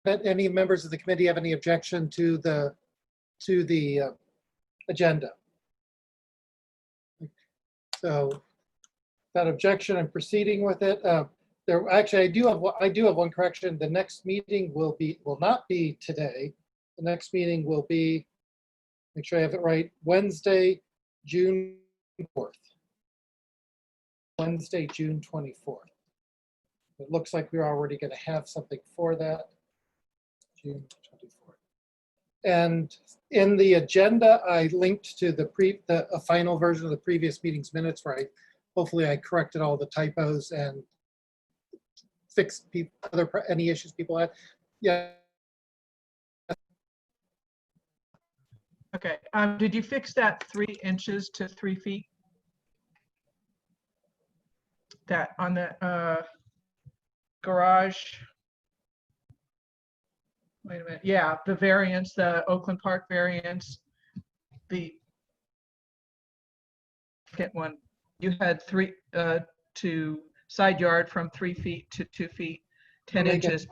any members of the committee have any objection to the agenda? So without objection, I'm proceeding with it. Actually, I do have one correction. The next meeting will not be today. The next meeting will be, make sure I have it right, Wednesday, June 4th. Wednesday, June 24th. It looks like we're already going to have something for that. June 24th. And in the agenda, I linked to a final version of the previous meeting's minutes where hopefully I corrected all the typos and fixed any issues people had. Yeah. Okay. Did you fix that 3 inches to 3 feet? That on the garage. Wait a minute. Yeah, the variance, the Oakland Park variance, the second one. You had 3 to side yard from 3 feet to 2 feet, 10 inches,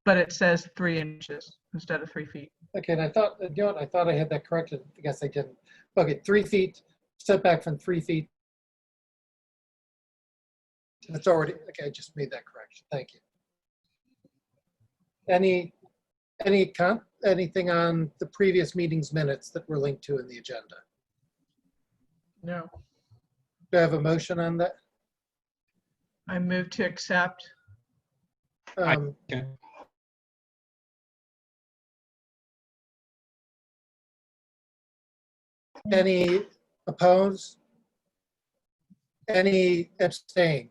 but it says 3 inches instead of 3 feet. Okay, and I thought, I thought I had that corrected. I guess I didn't. Okay, 3 feet, setback from 3 feet. It's already, okay, I just made that correction. Thank you. Anything on the previous meeting's minutes that were linked to in the agenda? No. Do I have a motion on that? I move to accept. Okay. Any opposed? Any abstain?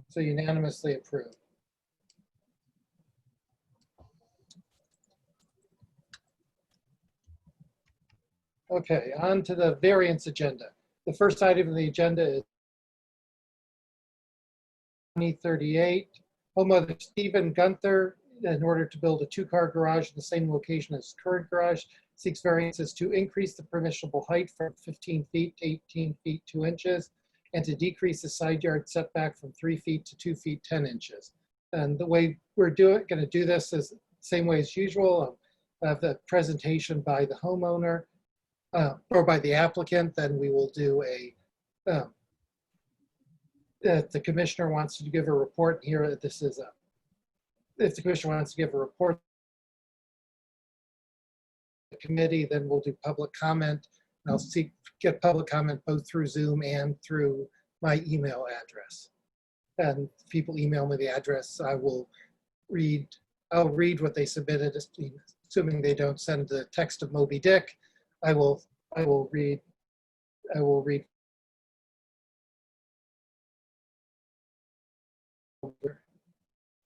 So unanimously approved. Okay, on to the variance agenda. The first item on the agenda is 2038. Homeowner Stephen Gunther, in order to build a 2-car garage in the same location as current garage, seeks variances to increase the permissible height from 15 feet to 18 feet 2 inches, and to decrease the side yard setback from 3 feet to 2 feet 10 inches. And the way we're going to do this is the same way as usual. I'll have the presentation by the homeowner or by the applicant. Then we will do if the commissioner wants to give a report here, if the commissioner wants to give a report to the committee, then we'll do public comment. And I'll get public comment both through Zoom and through my email address. And if people email me the address, I'll read what they submitted, assuming they don't send the text of Moby Dick. I will read.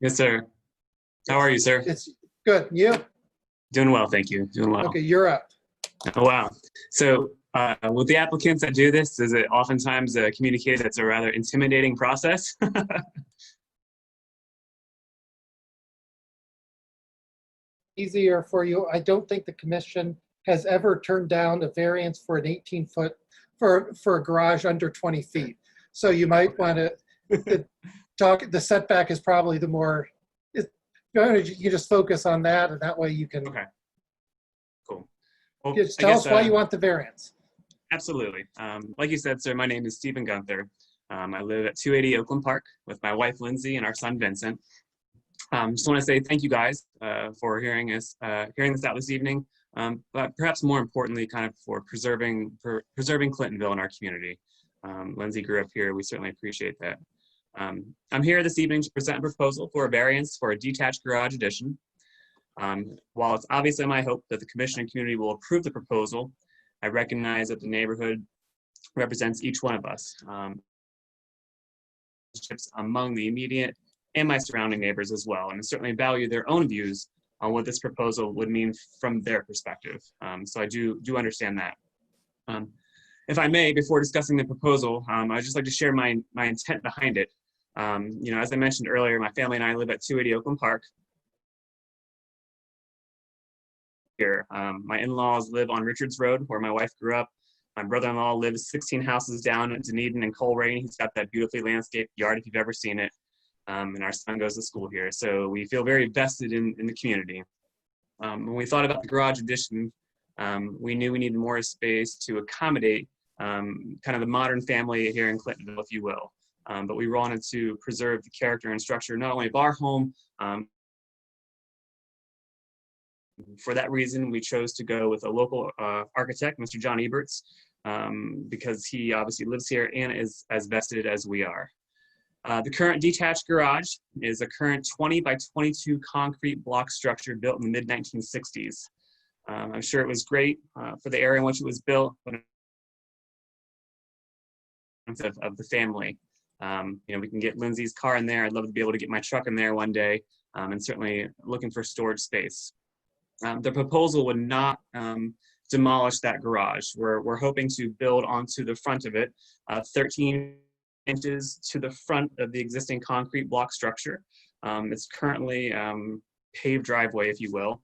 Yes, sir. How are you, sir? It's good. You? Doing well, thank you. Doing well. Okay, you're up. Oh, wow. So with the applicants that do this, is it oftentimes communicated that's a rather intimidating process? Easier for you. I don't think the commission has ever turned down a variance for an 18-foot for a garage under 20 feet. So you might want to talk. The setback is probably the more. You just focus on that, and that way you can. Okay. Cool. Well, tell us why you want the variance. Absolutely. Like you said, sir, my name is Stephen Gunther. I live at 280 Oakland Park with my wife, Lindsay, and our son, Vincent. Just want to say thank you guys for hearing this out this evening, but perhaps more importantly, kind of for preserving Clintonville in our community. Lindsay grew up here. We certainly appreciate that. I'm here this evening to present a proposal for a variance for a detached garage addition. While it's obviously my hope that the commission and community will approve the proposal, I recognize that the neighborhood represents each one of us. Among the immediate and my surrounding neighbors as well, and certainly value their own views on what this proposal would mean from their perspective. So I do understand that. If I may, before discussing the proposal, I'd just like to share my intent behind it. As I mentioned earlier, my family and I live at 280 Oakland Park. Here, my in-laws live on Richards Road, where my wife grew up. My brother-in-law lives 16 houses down at Dunedin and Coleraine. He's got that beautifully landscaped yard if you've ever seen it. and our son goes to school here. So we feel very vested in the community. When we thought about the garage addition, we knew we needed more space to accommodate kind of the modern family here in Clintonville, if you will. But we wanted to preserve the character and structure not only of our home. For that reason, we chose to go with a local architect, Mr. John Eberts, because he obviously lives here and is as vested as we are. The current detached garage is a current 20 by 22 concrete block structure built in the mid-1960s. I'm sure it was great for the area in which it was built, but of the family. We can get Lindsay's car in there. I'd love to be able to get my truck in there one day, and certainly looking for storage space. The proposal would not demolish that garage. We're hoping to build onto the front of it, 13 inches to the front of the existing concrete block structure. It's currently paved driveway, if you will.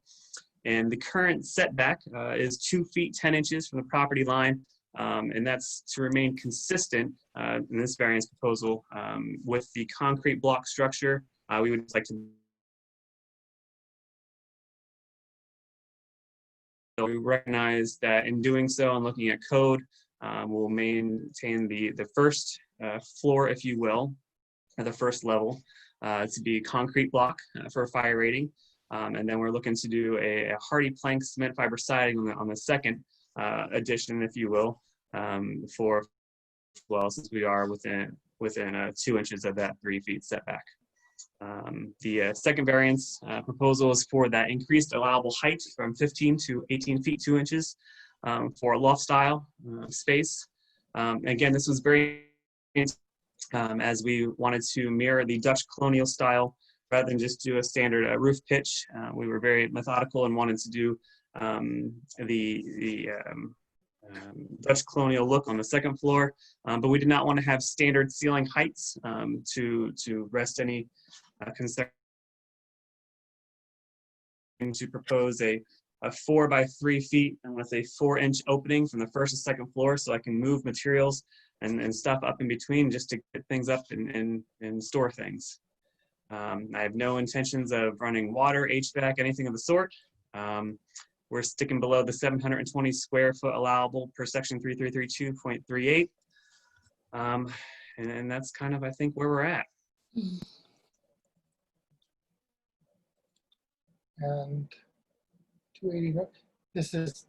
And the current setback is 2 feet 10 inches from the property line. And that's to remain consistent in this variance proposal with the concrete block structure. We would like to we recognize that in doing so and looking at code, we'll maintain the first floor, if you will, at the first level to be concrete block for a fire rating. And then we're looking to do a hardy plank cement fiber siding on the second addition, if you will, for well, since we are within 2 inches of that 3 feet setback. The second variance proposal is for that increased allowable height from 15 to 18 feet 2 inches for a loft style space. Again, this was very as we wanted to mirror the Dutch colonial style rather than just do a standard roof pitch. We were very methodical and wanted to do the Dutch colonial look on the second floor, but we did not want to have standard ceiling heights to rest any concern. To propose a 4 by 3 feet and with a 4-inch opening from the first and second floor, so I can move materials and stuff up in between just to get things up and store things. I have no intentions of running water, HVAC, anything of the sort. We're sticking below the 720 square foot allowable per section 3332.38. And that's kind of, I think, where we're at. And 280, this is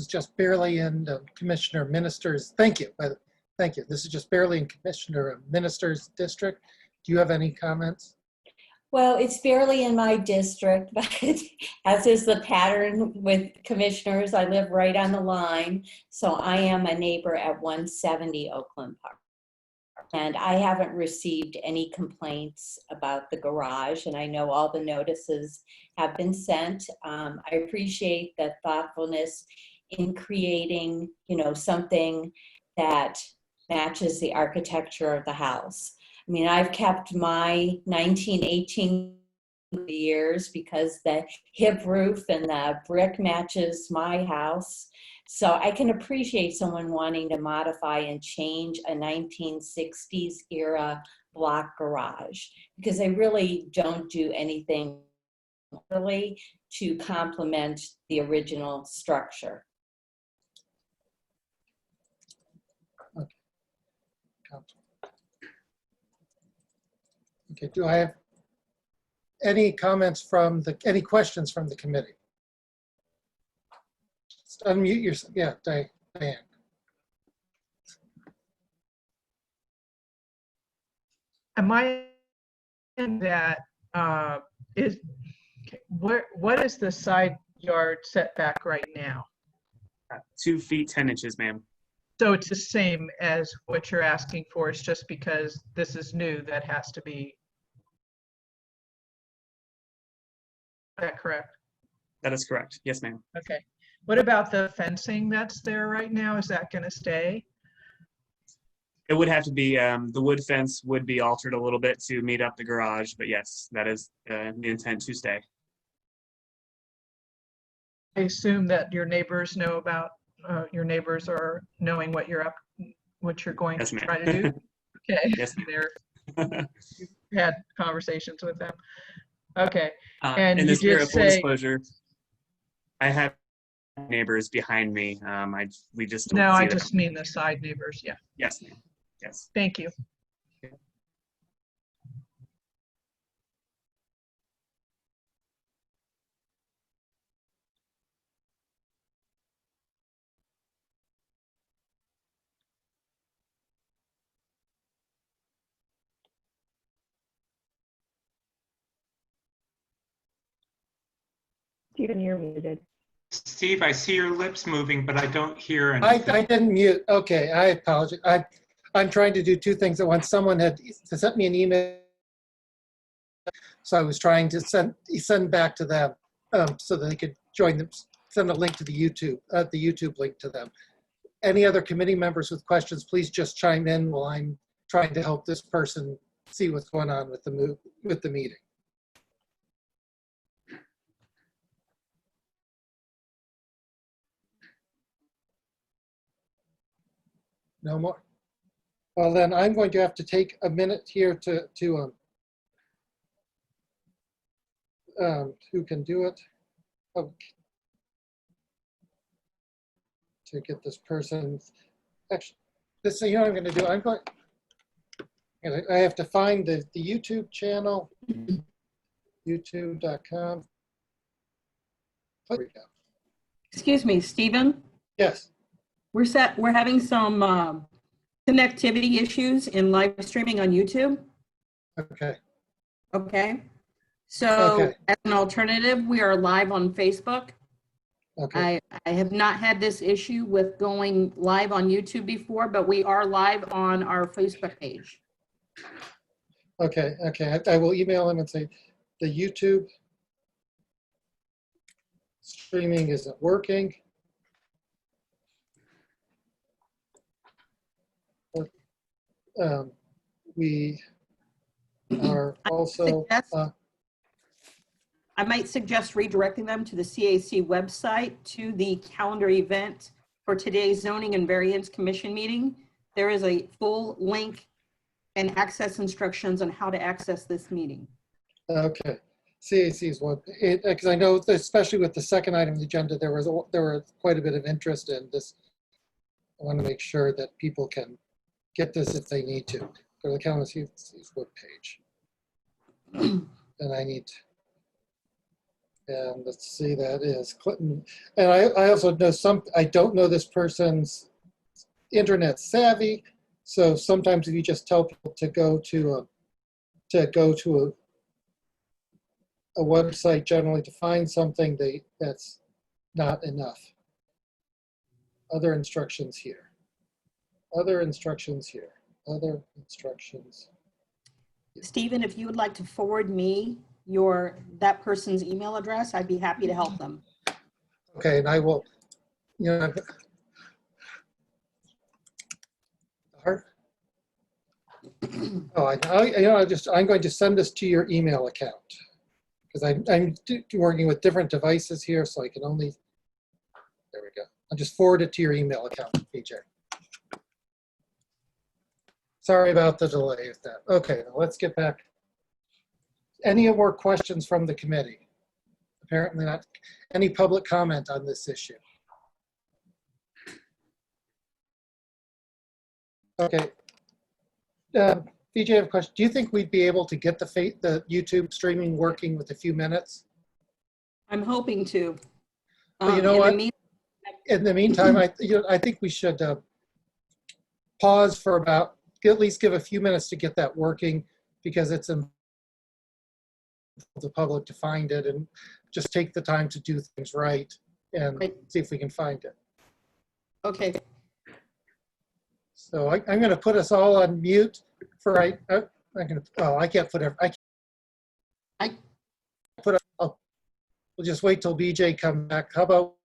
just barely in the Commissioner Minister's, thank you. This is just barely in Commissioner Minister's district. Do you have any comments? Well, it's barely in my district, but as is the pattern with commissioners, I live right on the line. So I am a neighbor at 170 Oakland Park. And I haven't received any complaints about the garage, and I know all the notices have been sent. I appreciate the thoughtfulness in creating, something that matches the architecture of the house. I mean, I've kept my 1918 years because the hip roof and the brick matches my house. So I can appreciate someone wanting to modify and change a 1960s era block garage because they really don't do anything really to complement the original structure. Okay, do I have any comments any questions from the committee? Just unmute yourself. Yeah, Diane. My that what is the side yard setback right now? 2 feet 10 inches, ma'am. So it's the same as what you're asking for. It's just because this is new that has to be. Is that correct? That is correct. Yes, ma'am. Okay. What about the fencing that's there right now? Is that going to stay? It would have to be, the wood fence would be altered a little bit to meet up the garage, but yes, that is the intent to stay. I assume that your neighbors know about, your neighbors are knowing what you're going Yes, to ma'am. try to do? Okay. Yes, ma'am. had conversations with them. Okay. In you the spirit did of full say, disclosure, I have neighbors behind me. We just don't no, I see them. just mean the side neighbors. Yeah. Yes, ma'am. Yes. Thank you. Stephen, you're muted. Steve, I see your lips moving, but I don't hear I anything. didn't mute. Okay, I apologize. I'm trying to do two things at once. Someone had sent me an email, so I was trying to send back to them so that they could join them, send a link to the YouTube link to them. Any other committee members with questions, please just chime in while I'm trying to help this person see what's going on with the meeting. No more? Well, then I'm going to have to take a minute here to who can do it? Okay. To get this person, actually, this, you know what I'm going to do? I have to find the YouTube channel, youtube.com. There we go. Excuse me, Stephen, Yes. we're having some connectivity issues in live streaming on YouTube. Okay. Okay. So Okay. as an alternative, we are live on Facebook. Okay. I have not had this issue with going live on YouTube before, but we are live on our Facebook page. Okay. Okay. I will email him and say the YouTube streaming isn't working. We are also. I might suggest redirecting them to the CAC website to the calendar event for today's Zoning and Variance Commission meeting. There is a full link and access instructions on how to access this meeting. Okay. CAC's one, because I know, especially with the second item on the agenda, there were quite a bit of interest in this. I want to make sure that people can get this if they need to. Go to the calendar, CAC's webpage. And I need, and let's see, that is Clinton. And I also know I don't know this person's internet savvy. So sometimes if you just tell people to go to a website generally to find something, that's not enough. Other instructions here. Other instructions here. Other instructions. Stephen, if you would like to forward me that person's email address, I'd be happy to help them. Okay, and I will, you know, I'm going to send this to your email account because I'm working with different devices here, so I can only, there we go. I'll just forward it to your email account, PJ. Sorry about the delay with that. Okay, now let's get back. Any more questions from the committee? Apparently not. Any public comment on this issue? Okay. VJ, I have a question. Do you think we'd be able to get the YouTube streaming working with a few minutes? I'm hoping to. But you know what? In the meantime, I think we should pause for about, at least give a few minutes to get that working, because it's important for the public to find it, and just take the time to do things right and see if we can find it. Okay. So I'm going to put us all on mute for I can't put we'll just wait till BJ comes back. How about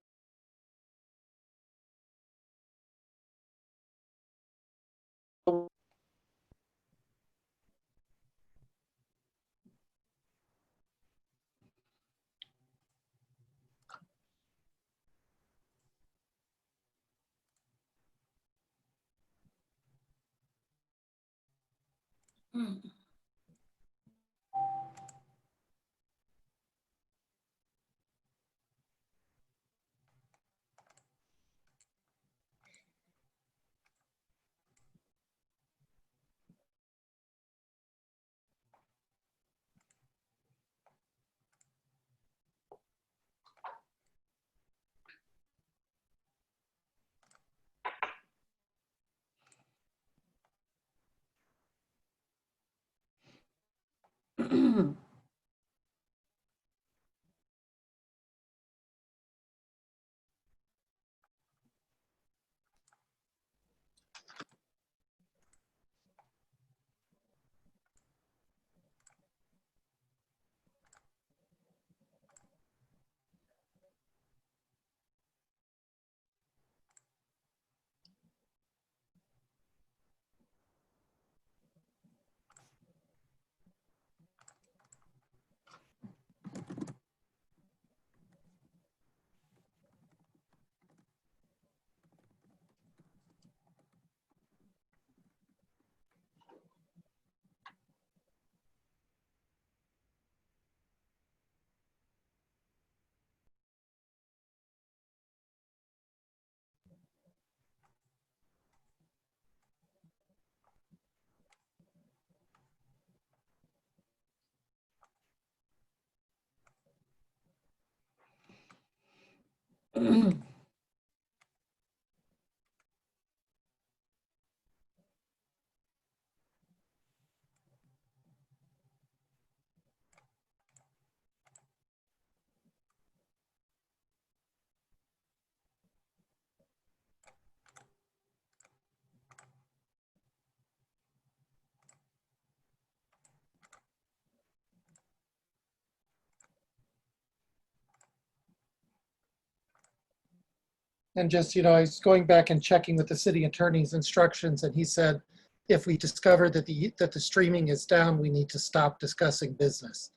And just, I was going back and checking with the city attorney's instructions, and he said, if we discover that the streaming is down, we need to stop discussing business.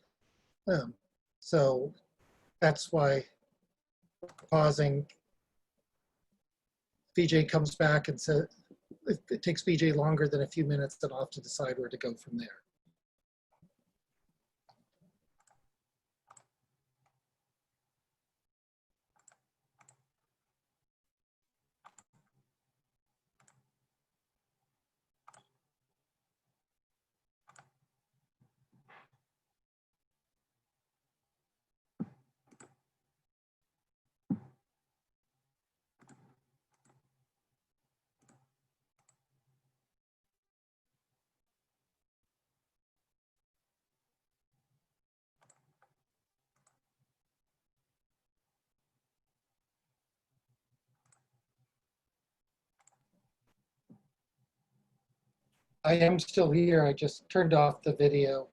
So that's why pausing. BJ comes back and says, if it takes BJ longer than a few minutes, then I'll have to decide where to go from there. I am still here. I just turned off the video.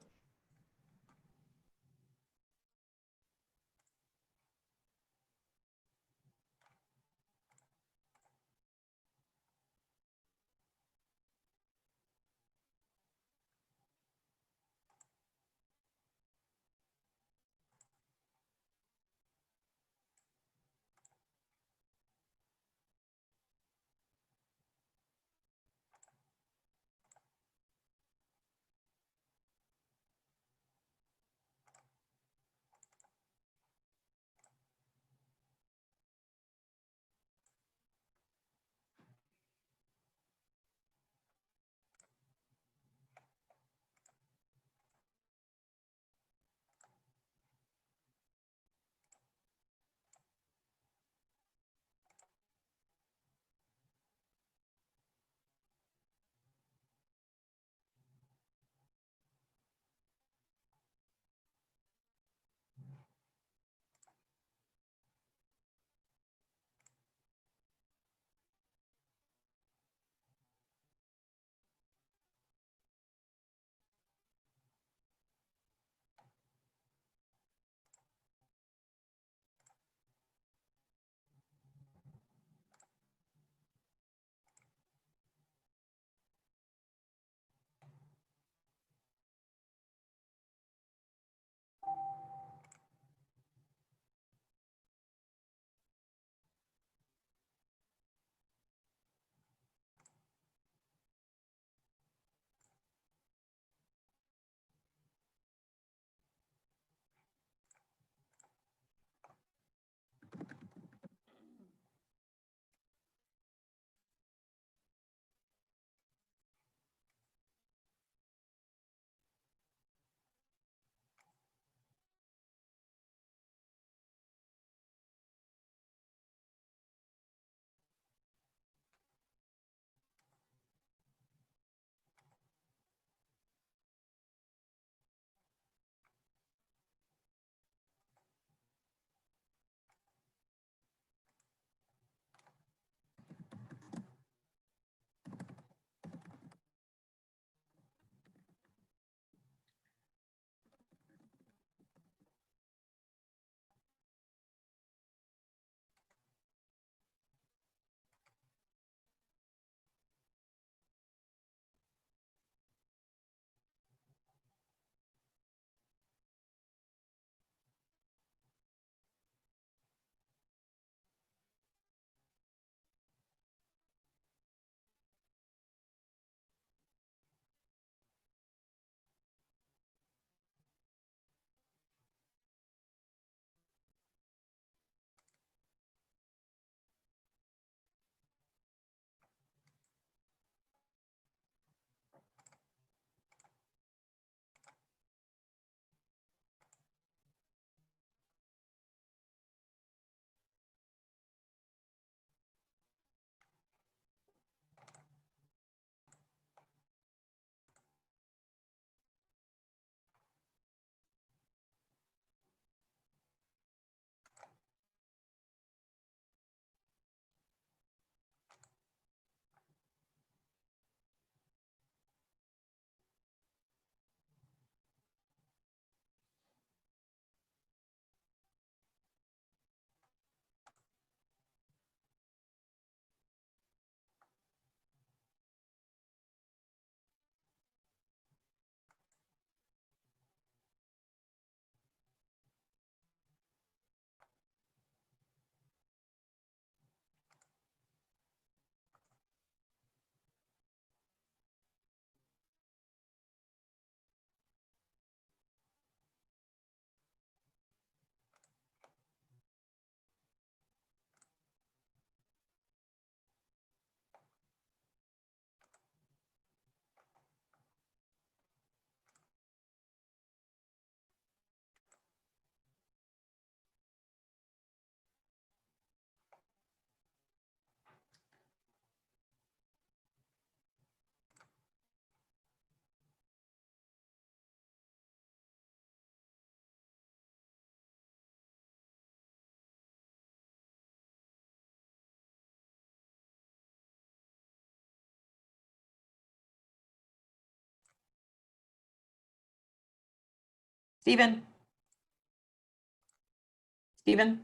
Stephen? Stephen?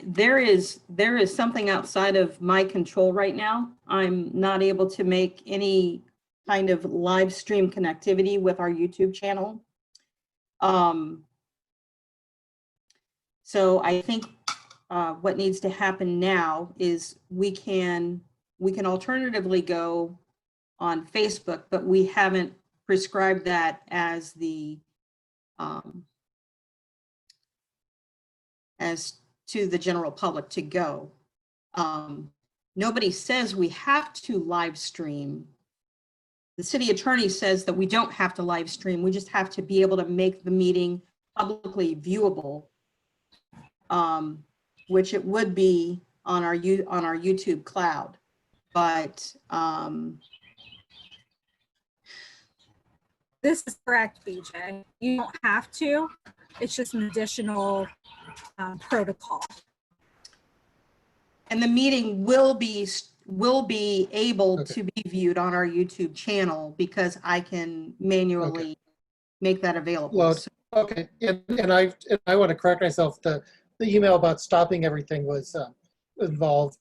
There is something outside of my control right now. I'm not able to make any kind of live stream connectivity with our YouTube channel. So I think what needs to happen now is we can alternatively go on Facebook, but we haven't prescribed that as the as to the general public to go. Nobody says we have to live stream. The city attorney says that we don't have to live stream. We just have to be able to make the meeting publicly viewable, which it would be on our YouTube cloud. But this is correct, BJ. You don't have to. It's just an additional protocol. and the meeting will be able Okay. to be viewed on our YouTube channel because I can manually make that available. Well, So- okay, and I want to correct myself. The email about stopping everything was involved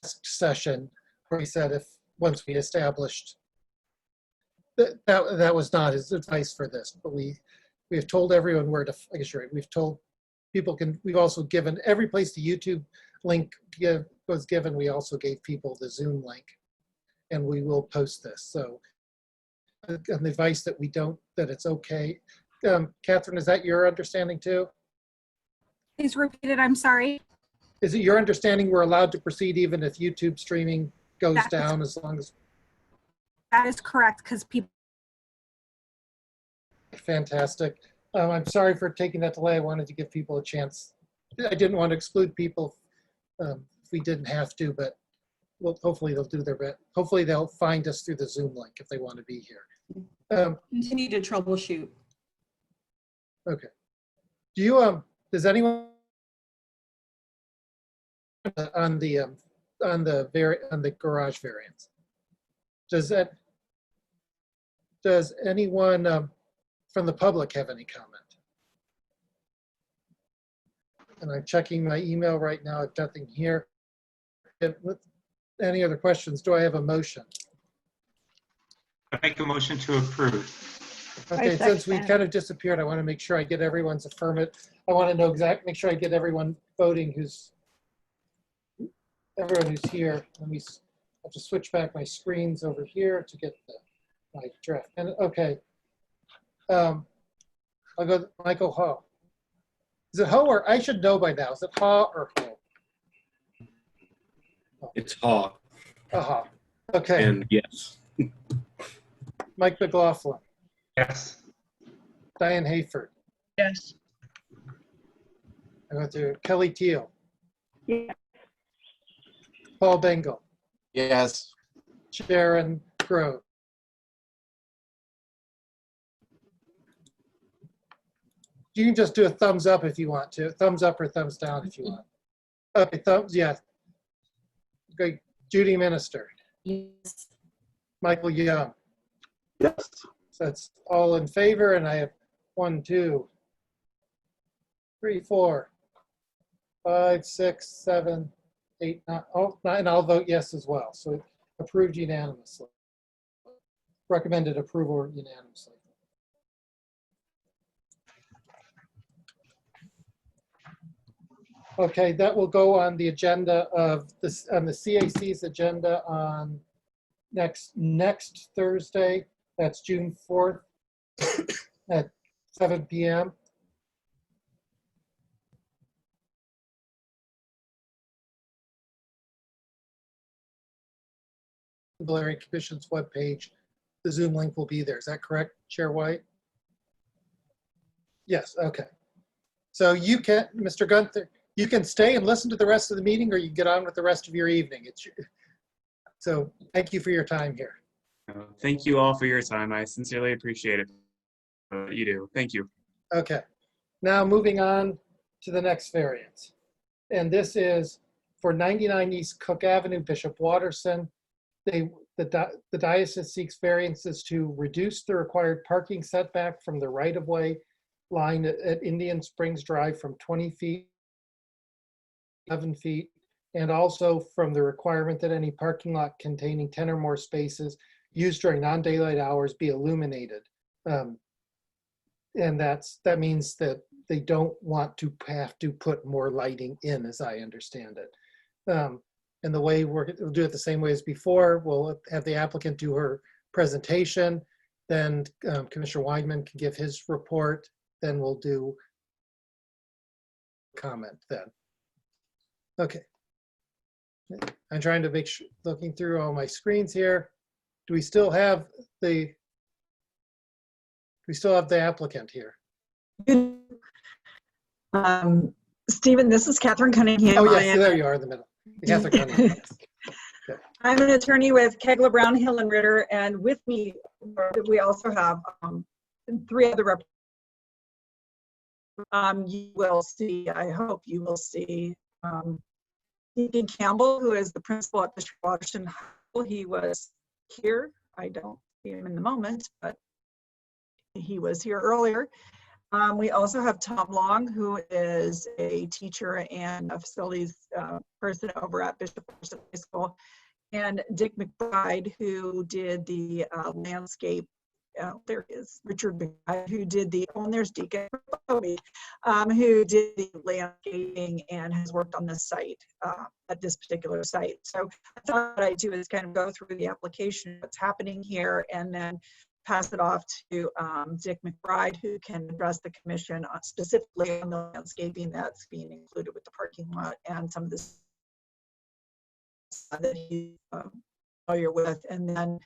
session where he said if once we established that was not his advice for this, but we have told everyone where to. I guess you're right. We've told people can. We've also given every place the YouTube link was given. We also gave people the Zoom link, and we will post this. So, an advice that we don't that it's okay. Catherine, is that your understanding too? Please repeat it. I'm sorry. Is it your understanding we're allowed to proceed even if YouTube streaming goes That is- down as long as? That is correct because people. Fantastic. I'm sorry for taking that delay. I wanted to give people a chance. I didn't want to exclude people if we didn't have to, but well, hopefully they'll do their best. Hopefully they'll find us through the Zoom link if they want to be here. Continue to troubleshoot. Okay. Do you does anyone on the garage variance? Does anyone from the public have any comment? And I'm checking my email right now. I've nothing here. Any other questions? Do I have a motion? I make a motion to approve. Okay, since we second. kind of disappeared, I want to make sure I get everyone's affirmative. I want to know make sure I get everyone voting everyone who's here. Let me have to switch back my screens over here to get my draft. And okay. I'll go with Michael Ho. Is it Ho or I should know by now? Is it Ha or Ho? It's Haw, Aha. Okay. and yes. Mike McLaughlin, Yes. Diane Hayford. Yes. I went to Kelly Teal, Yes. Paul Bengal, Yes. Sharon Grove. You can just do a thumbs up if you want to. Thumbs up or thumbs down if you want. Okay, thumbs, yeah. Great. Judy Minister, Yes. Michael Young. Yes. So that's all in favor, and I have 1, 2, 3, 4, 5, 6, 7, 8, 9. Oh, 9. I'll vote yes as well. So approved unanimously. Recommended approval unanimously. Okay, that will go on the agenda of this, on the CAC's agenda on next Thursday. That's June 4th at 7 p.m. The Valerian Commission's webpage. The Zoom link will be there. Is that correct, Chair White? Yes, okay. So you can, Mr. Gunther, you can stay and listen to the rest of the meeting, or you can get on with the rest of your evening. So thank you for your time here. Thank you all for your time. I sincerely appreciate it. You do. Thank you. Okay, now moving on to the next variance. And this is for 99 East Cook Avenue, Bishop Watterson. the diocese seeks variances to reduce the required parking setback from the right-of-way line at Indian Springs Drive from 20 feet, 11 feet, and also from the requirement that any parking lot containing 10 or more spaces used during non-daylight hours be illuminated. And that means that they don't want to have to put more lighting in, as I understand it. And the way we'll do it the same way as before, we'll have the applicant do her presentation, then Commissioner Weidman can give his report, then we'll do comment then. Okay. I'm trying to make sure, looking through all my screens here. Do we still have the applicant here? Stephen, this is Catherine Cunningham. Oh, yes, there you are in the middle. Catherine Cunningham. Okay. I'm an attorney with Kegler, Brown, Hill, and Ritter, and with me, we also have 3 other representatives. You will see, I hope you will see, Deacon Campbell, who is the principal at Bishop Waterston High. He was here. I don't see him in the moment, but he was here earlier. We also have Tom Long, who is a teacher and a facilities person over at Bishop Waterston High School, and Dick McBride, who did the landscape. There is Richard McBride, who did the, oh, and there's Deacon, who did the landscaping and has worked on this site, at this particular site. So I thought what I'd do is kind of go through the application, what's happening here, and then pass it off to Dick McBride, who can address the commission specifically on the landscaping that's being included with the parking lot and some of this that he's familiar with. And then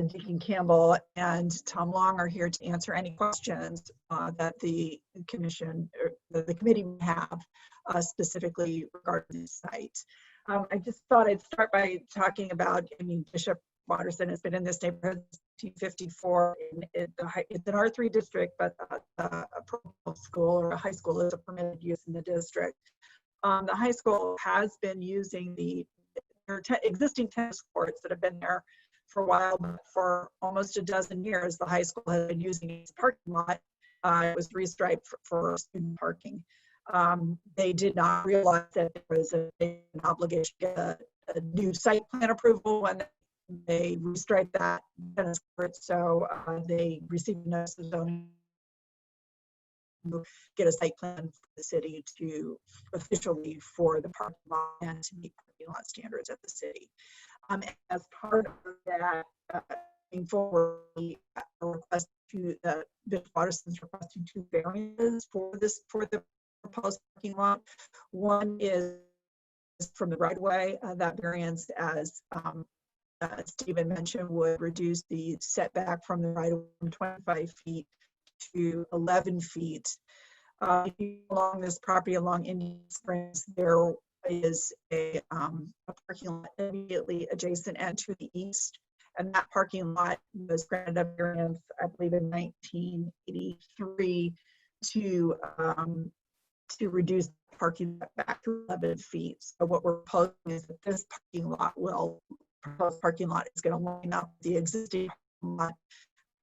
Deacon Campbell and Tom Long are here to answer any questions that the commission or the committee may have specifically regarding the site. I just thought I'd start by talking about, I mean, Bishop Waterston has been in this neighborhood since 1954. It's an R3 district, but a school or a high school is a permitted use in the district. The high school has been using their existing tennis courts that have been there for a while, but for almost a dozen years, the high school has been using its parking lot. It was restriped for student parking. They did not realize that there was an obligation to get a new site plan approval when they restriped that tennis court. So they received a notice of zoning to get a site plan for the city to officially for the parking lot and to meet parking lot standards at the city. As part of that, moving forward, we request to Bishop Waterston's requesting 2 variances for the proposed parking lot. One is from the right of way. That variance, as Stephen mentioned, would reduce the setback from the right of way from 25 feet to 11 feet. Along this property along Indian Springs, there is a parking lot immediately adjacent and to the east, and that parking lot was granted a variance, I believe, in 1983 to reduce the parking lot back to 11 feet. So what we're proposing is that this proposed parking lot is going to line up the existing parking lot.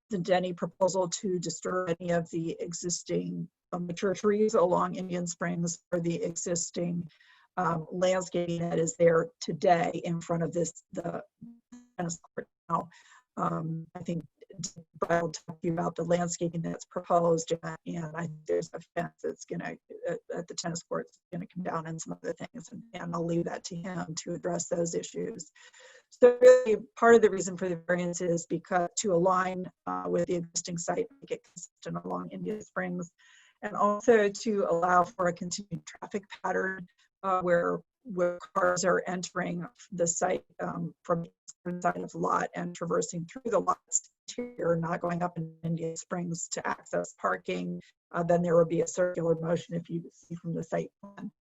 Isn't any proposal to disturb any of the existing mature trees along Indian Springs or the existing landscaping that is there today in front of the tennis court now. I think Brad will talk to you about the landscaping that's proposed, and I think there's a fence that's going to, at the tennis courts, going to come down and some other things, and I'll leave that to him to address those issues. So really part of the reason for the variance is because to align with the existing site, make it consistent along Indian Springs, and also to allow for a continued traffic pattern where cars are entering the site from the side of the lot and traversing through the lot's interior, not going up in Indian Springs to access parking. Then there will be a circular motion, if you see from the site plan,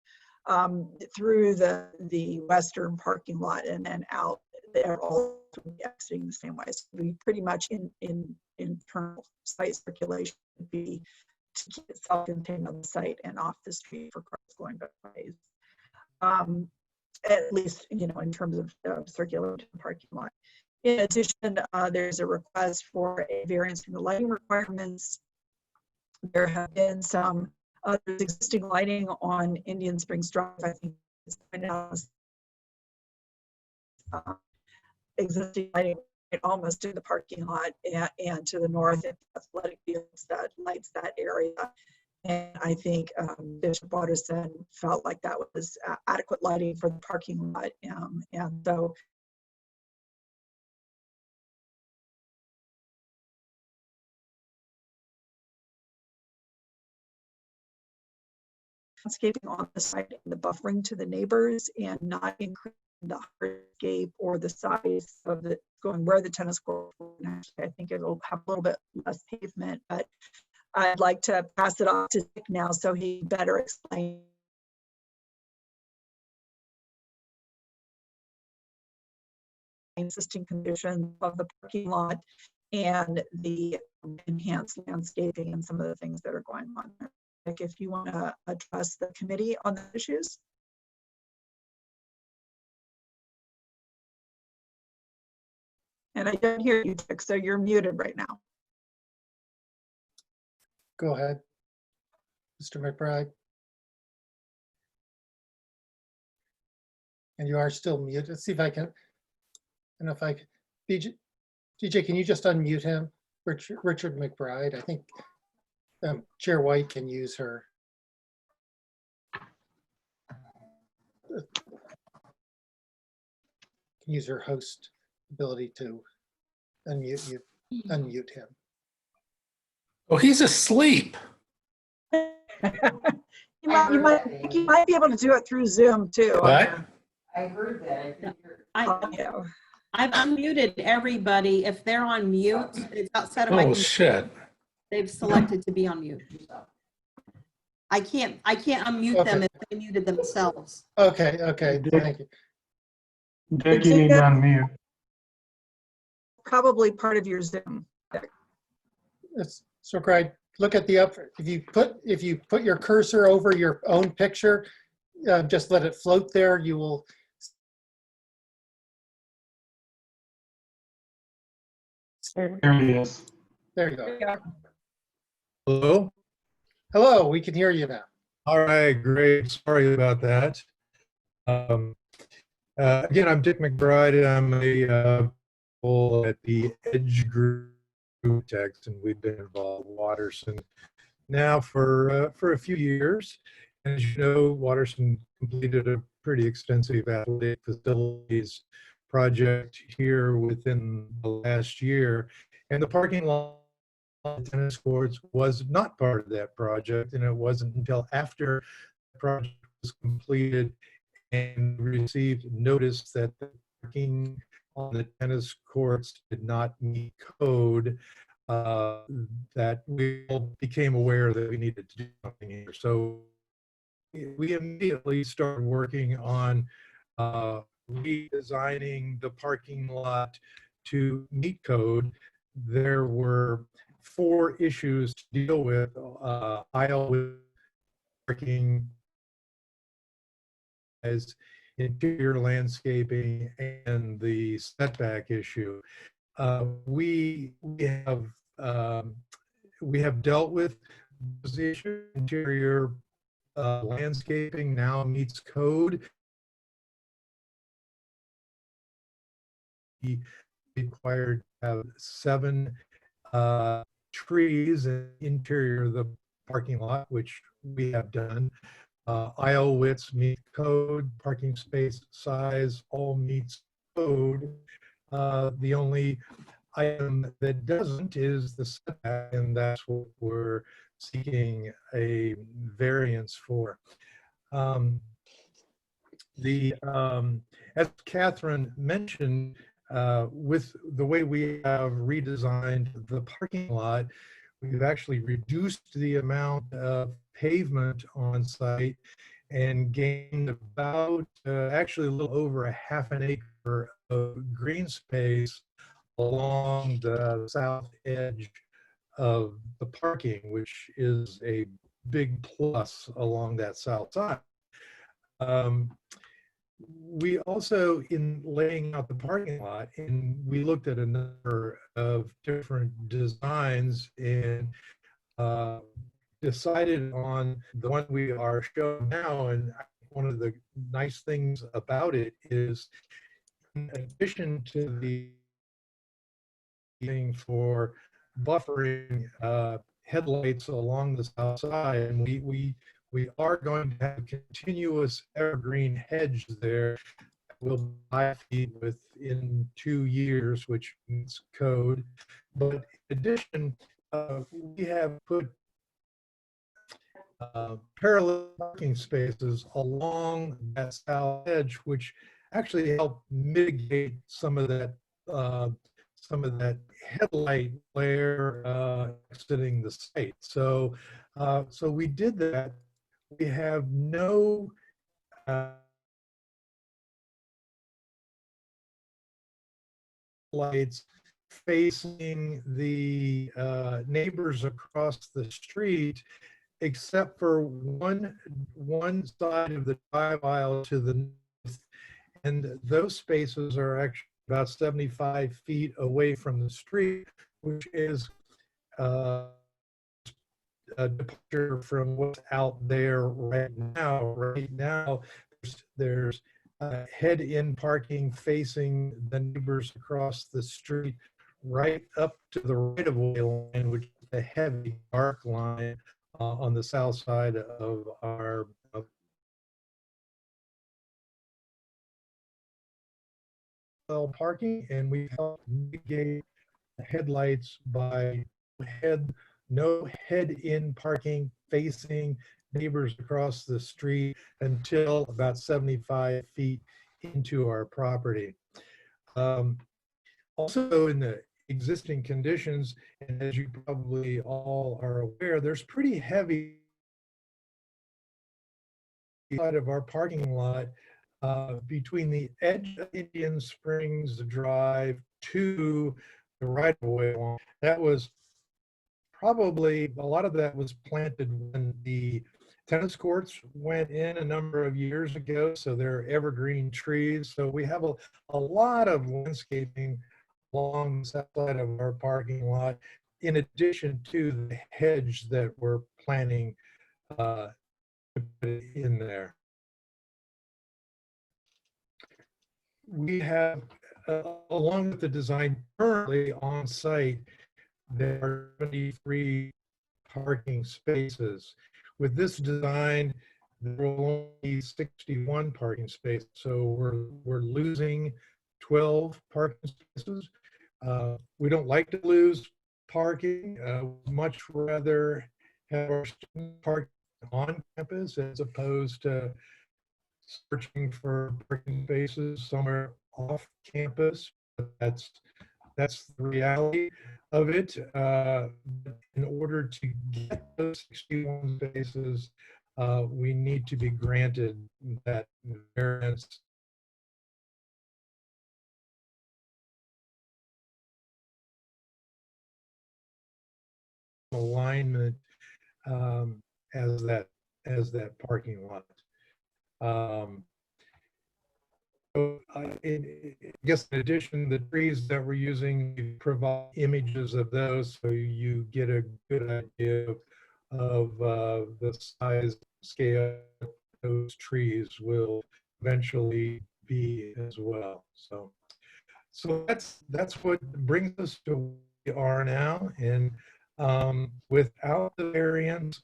through the western parking lot and then out. They're all exiting the same way. So we pretty much in internal site circulation would be to keep it self-contained on the site and off the street for cars going both ways. at least, you know, in terms of circulating the parking lot. In addition, there's a request for a variance from the lighting requirements. There have been some existing lighting on Indian Springs Drive. I think it's now existing lighting almost in the parking lot and to the north at the athletic fields that lights that area. And I think Bishop Watterson felt like that was adequate lighting for the parking lot. And so landscaping on the site and the buffering to the neighbors and not increasing the hardscape or the size of the going where the tennis court. I think it'll have a little bit less pavement, but I'd like to pass it off to Dick now so he better explain existing conditions of the parking lot and the enhanced landscaping and some of the things that are going on there. Dick, if you want to address the committee on the issues. And I don't hear you, Dick, so you're muted right now. Go ahead, Mr. McBride. And you are still muted. Let's see if I can, I don't know if I can, DJ, can you just unmute him? Richard McBride, I think Chair White can use her. Can use her host ability to unmute him. Oh, he's asleep. You might be able to do it through Zoom too. What? I heard that. Yeah. I've unmuted everybody. If they're on mute, it's outside of my Oh, control. shit. They've selected to be on mute. I can't unmute them if they muted themselves. Okay, thank you. Dick, you need to unmute. Probably part of your Zoom. So Craig, look at the up. If you put your cursor over your own picture, just let it float there. You will. There he is. There you go. Hello? Hello, we can hear you now. All right, great. Sorry about that. Again, I'm Dick McBride. I'm a role at the Edge Group Text, and we've been involved with Watterson now for a few years. As you know, Watterson completed a pretty extensive athletic facilities project here within the last year, and the parking lot, tennis courts, was not part of that project, and it wasn't until after the project was completed and received notice that the parking on the tennis courts did not meet code that we all became aware that we needed to do something here. So we immediately started working on redesigning the parking lot to meet code. There were 4 issues to deal with: aisle width, parking, as interior landscaping, and the setback issue. We have dealt with those issues. Interior landscaping now meets code. We required to have 7 trees in the interior of the parking lot, which we have done. Aisle widths meet code, parking space size all meets code. The only item that doesn't is the setback, and that's what we're seeking a variance for. As Catherine mentioned, with the way we have redesigned the parking lot, we've actually reduced the amount of pavement on site and gained about actually a little over a half an acre of green space along the south edge of the parking, which is a big plus along that south side. we also, in laying out the parking lot, and we looked at a number of different designs and decided on the one we are showing now. And one of the nice things about it is, in addition to the thing for buffering headlights along the south side, and we are going to have a continuous evergreen hedge there. Will be 5 feet within 2 years, which meets code. But in addition, we have put parallel parking spaces along that south edge, which actually help mitigate some of that headlight glare exiting the site. So, so we did that. We have no lights facing the neighbors across the street, except for one side of the drive aisle to the north, and those spaces are actually about 75 feet away from the street, which is a departure from what's out there right now. Right now, there's head-in parking facing the neighbors across the street, right up to the right-of-way line, which is the heavy dark line on the south side of our parking, and we help mitigate headlights by no head-in parking facing neighbors across the street until about 75 feet into our property. Also, in the existing conditions, and as you probably all are aware, there's pretty heavy side of our parking lot between the edge of Indian Springs Drive to the right-of-way line. That was probably, a lot of that was planted when the tennis courts went in a number of years ago, so they're evergreen trees. So we have a lot of landscaping along the south side of our parking lot, in addition to the hedge that we're planning to put in there. We have, along with the design currently on site, there are 73 parking spaces. With this design, there will only be 61 parking spaces. So we're losing 12 parking spaces. We don't like to lose parking. Much rather have our students park on campus as opposed to searching for parking spaces somewhere off campus. That's the reality of it. In order to get those 61 spaces, we need to be granted that variance. Alignment as that parking lot. So I guess in addition, the trees that we're using, we provide images of those so you get a good idea of the size scale those trees will eventually be as well. So that's what brings us to where we are now. And without the variance,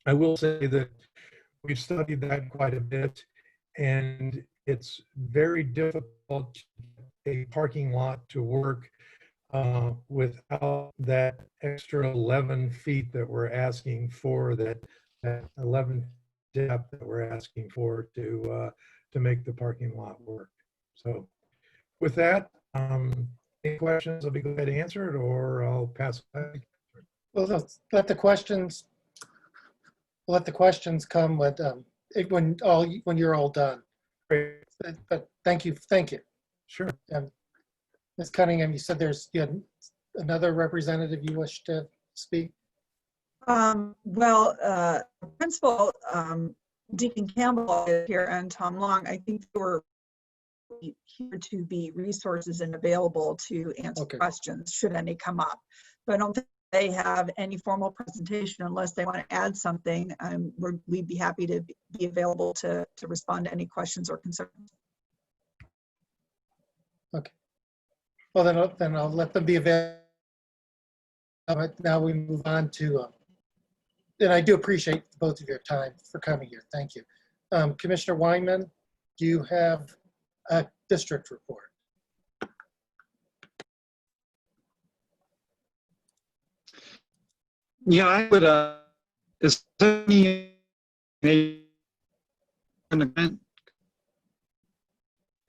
I will say that we've studied that quite a bit, and it's very difficult to get a parking lot to work without that extra 11 feet that we're asking for, that 11 depth that we're asking for to make the parking lot work. So with that, any questions, I'll be glad to answer it, or I'll pass it back. Well, let the questions come when you're all done. Great. But thank you. Sure. Ms. Cunningham, you said you had another representative you wish to speak? Well, principal Deacon Campbell is here and Tom Long, I think they were here to be resources and available to answer Okay. questions should any come up. But I don't think they have any formal presentation unless they want to add something. We'd be happy to be available to respond to any questions or concerns. Okay. Well, then I'll let them be available. Now we move on to, and I do appreciate both of your time for coming here. Thank you. Commissioner Weinman, do you have a district report? Yeah, I would, is there any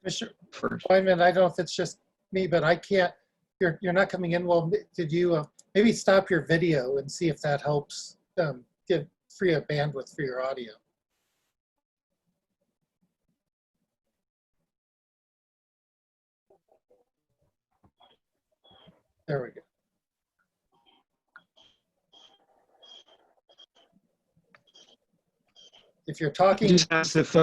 Commissioner first? Weinman, I don't know if it's just me, but I can't, you're not coming in. Well, did you maybe stop your video and see if that helps free up bandwidth for your audio? There we go. If you're talking, Just ask if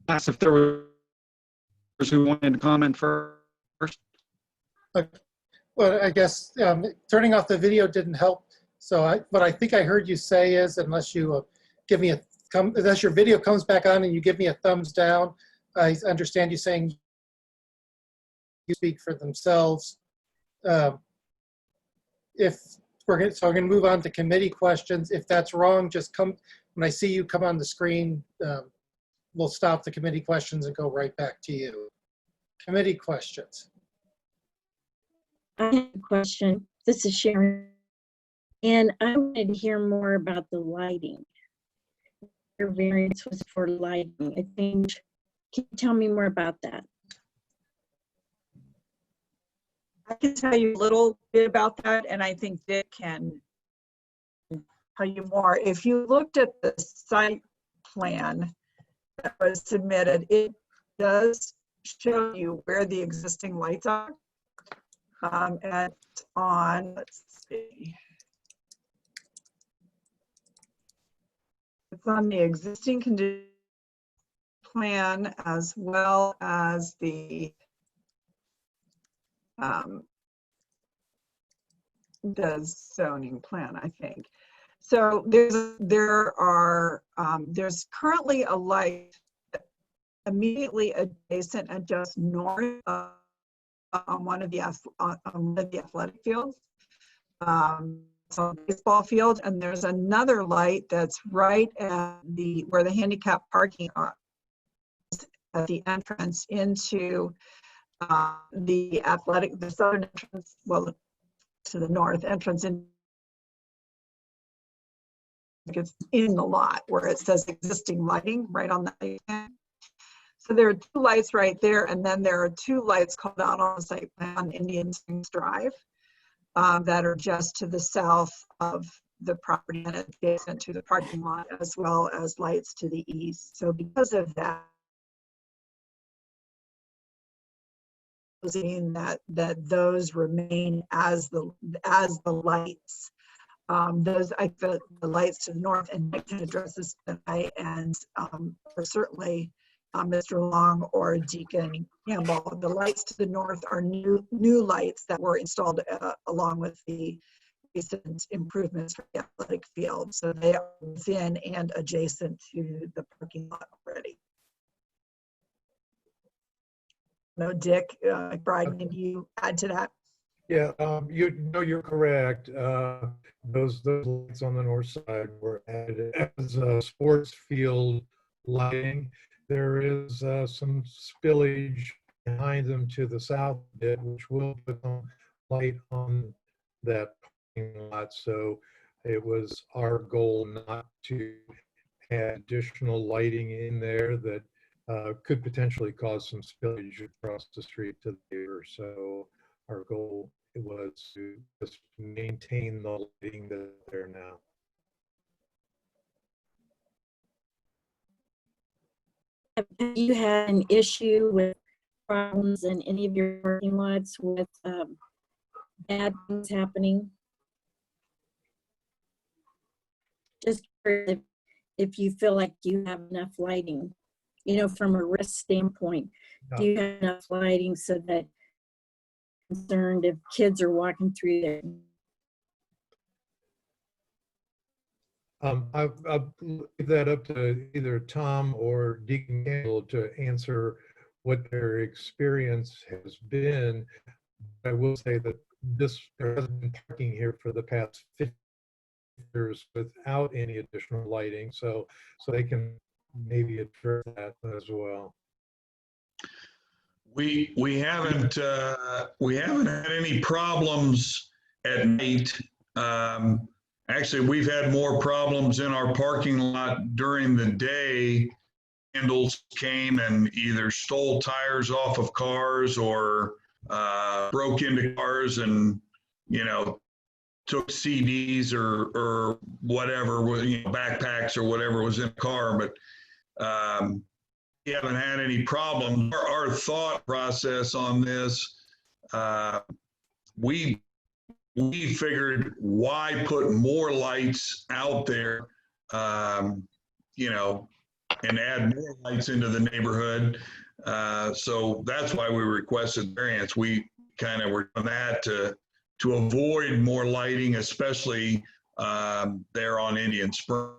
ask if there were who wanted to comment first. well, I guess turning off the video didn't help. So what I think I heard you say is, unless you give me unless your video comes back on and you give me a thumbs down, I understand you saying you speak for themselves. So we're going to move on to committee questions. If that's wrong, just come when I see you come on the screen. We'll stop the committee questions and go right back to you. Committee questions. I have a question. This is Sharon. And I wanted to hear more about the lighting. Your variance was for lighting. I think, can you tell me more about that? I can tell you a little bit about that, and I think Dick can tell you more. If you looked at the site plan that was submitted, it does show you where the existing lights are. And on, let's see. It's on the existing condition plan as well as the zoning plan, I think. So there's currently a light immediately adjacent and just north of on one of the athletic fields. So baseball field, and there's another light that's right at where the handicap parking is at the entrance into the southern entrance, well, to the north entrance, in it's in the lot where it says existing lighting right on the end. So there are two lights right there, and then there are two lights called out on the site plan on Indian Springs Drive that are just to the south of the property and adjacent to the parking lot, as well as lights to the east. So because of that, those remain as the lights. The lights to the north, and Mike can address this tonight, and or certainly Mr. Long or Deacon Campbell. The lights to the north are new lights that were installed along with the recent improvements for the athletic field. So they are within and adjacent to the parking lot already. No, Dick, McBride, can you add to that? Yeah, you're correct. Those lights on the north side were added as sports field lighting. There is some spillage behind them to the south bit, which will put some light on that parking lot. So it was our goal not to add additional lighting in there that could potentially cause some spillage across the street to the neighbor. So our goal was to just maintain the lighting that's there now. Have you had an issue with problems in any of your parking lots with bad things happening? Just if you feel like you have enough lighting, you know, from a risk standpoint, do you have enough lighting so that concerned if kids are walking through there? I'll leave that up to either Tom or Deacon Campbell to answer what their experience has been. I will say that there hasn't been parking here for the past 50 years without any additional lighting, so they can maybe address that as well. We haven't had any problems at night. Actually, we've had more problems in our parking lot during the day. Vandals came and either stole tires off of cars or broke into cars and, you know, took CDs or whatever, you know, backpacks or whatever was in the car. But we haven't had any problems. Our thought process on this, we figured why put more lights out there, you know, and add more lights into the neighborhood. So that's why we requested variance. We kind of were on that to avoid more lighting, especially there on Indian Springs.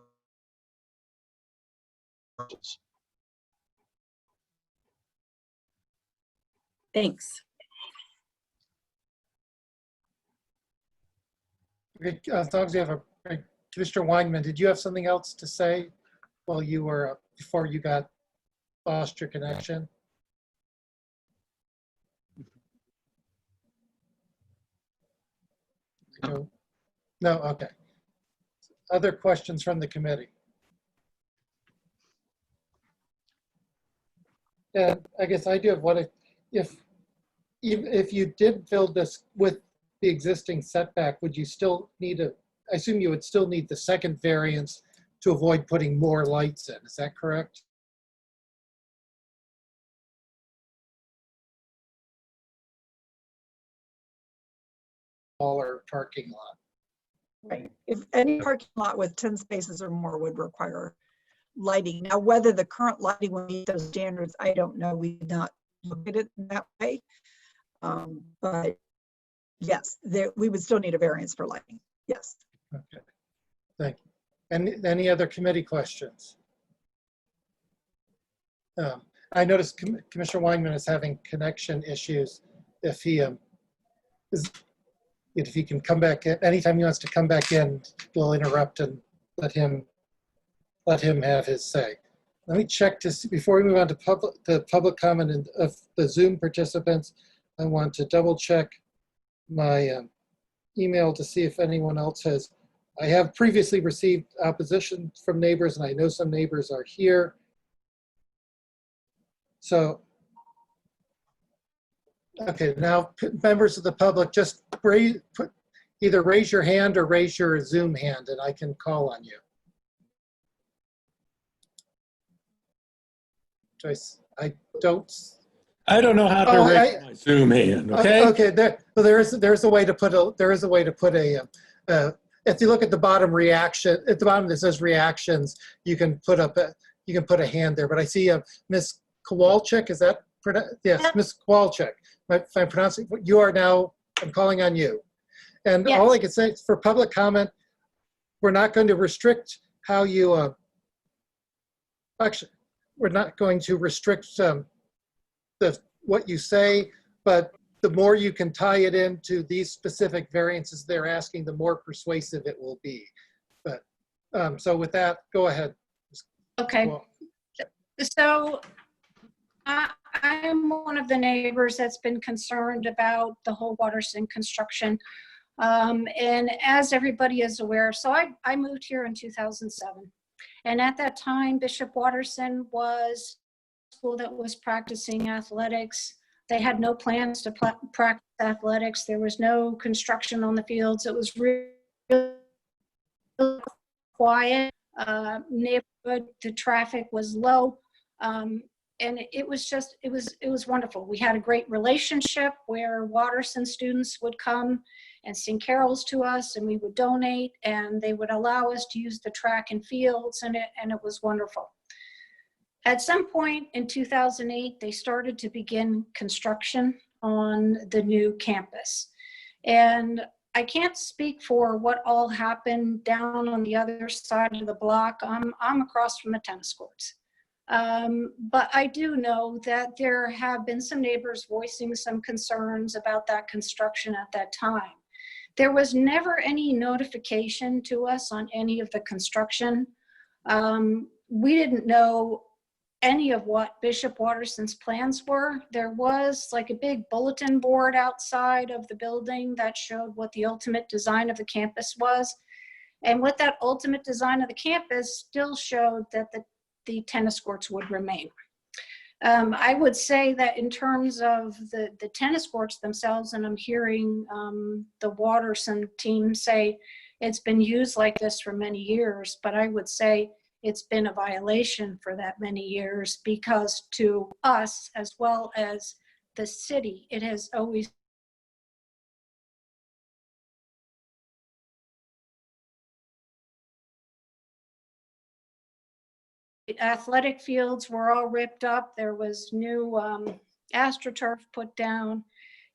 Thanks. Okay, as long as you have Commissioner Weinman, did you have something else to say while you were, before you lost your connection? No, okay. Other questions from the committee? And I guess I do have one. If you did build this with the existing setback, would you still need I assume you would still need the second variance to avoid putting more lights in. Is that correct? Smaller parking lot. Right. If any parking lot with 10 spaces or more would require lighting. Now, whether the current lighting will meet those standards, I don't know. We did not look at it that way. But yes, we would still need a variance for lighting. Yes. Okay. Thank you. And any other committee questions? I noticed Commissioner Weinman is having connection issues. If he can come back in, anytime he wants to come back in, we'll interrupt and let him have his say. Let me check to see, before we move on to public comment of the Zoom participants, I want to double check my email to see if anyone else has. I have previously received opposition from neighbors, and I know some neighbors are here. So, okay, now members of the public, just either raise your hand or raise your Zoom hand, and I can call on you. Joyce, I don't know how to raise my Zoom hand. Okay. Okay. There's a way to put a. If you look at the bottom at the bottom that says reactions, you can put a hand there. But I see Miss Kowalchik. Is that yes, Miss Kowalchik? If I'm pronouncing, you are now. I'm calling on you. And yes. All I can say for public comment, we're not going to restrict how you. Actually, we're not going to restrict what you say, but the more you can tie it into these specific variances they're asking, the more persuasive it will be. But so with that, go ahead. Okay. So I'm one of the neighbors that's been concerned about the whole Watterson construction. And as everybody is aware, so I moved here in 2007. And at that time, Bishop Watterson was a school that was practicing athletics. They had no plans to practice athletics. There was no construction on the fields. It was really quiet neighborhood. The traffic was low. and it was just, it was wonderful. We had a great relationship where Watterson students would come and sing carols to us, and we would donate, and they would allow us to use the track and fields, and it was wonderful. At some point in 2008, they started to begin construction on the new campus. And I can't speak for what all happened down on the other side of the block. I'm across from the tennis courts. But I do know that there have been some neighbors voicing some concerns about that construction at that time. There was never any notification to us on any of the construction. We didn't know any of what Bishop Watterson's plans were. There was like a big bulletin board outside of the building that showed what the ultimate design of the campus was. And what that ultimate design of the campus still showed that the tennis courts would remain. I would say that in terms of the tennis courts themselves, and I'm hearing the Watterson team say it's been used like this for many years, but I would say it's been a violation for that many years, because to us, as well as the city, it has always athletic fields were all ripped up. There was new AstroTurf put down.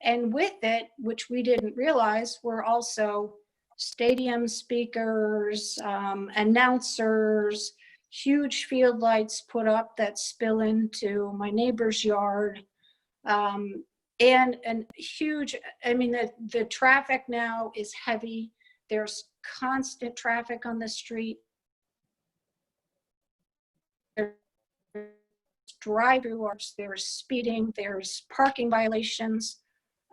And with it, which we didn't realize, were also stadium speakers, announcers, huge field lights put up that spill into my neighbor's yard. And huge, I mean, the traffic now is heavy. There's constant traffic on the street. There's drive-through, there's speeding, there's parking violations.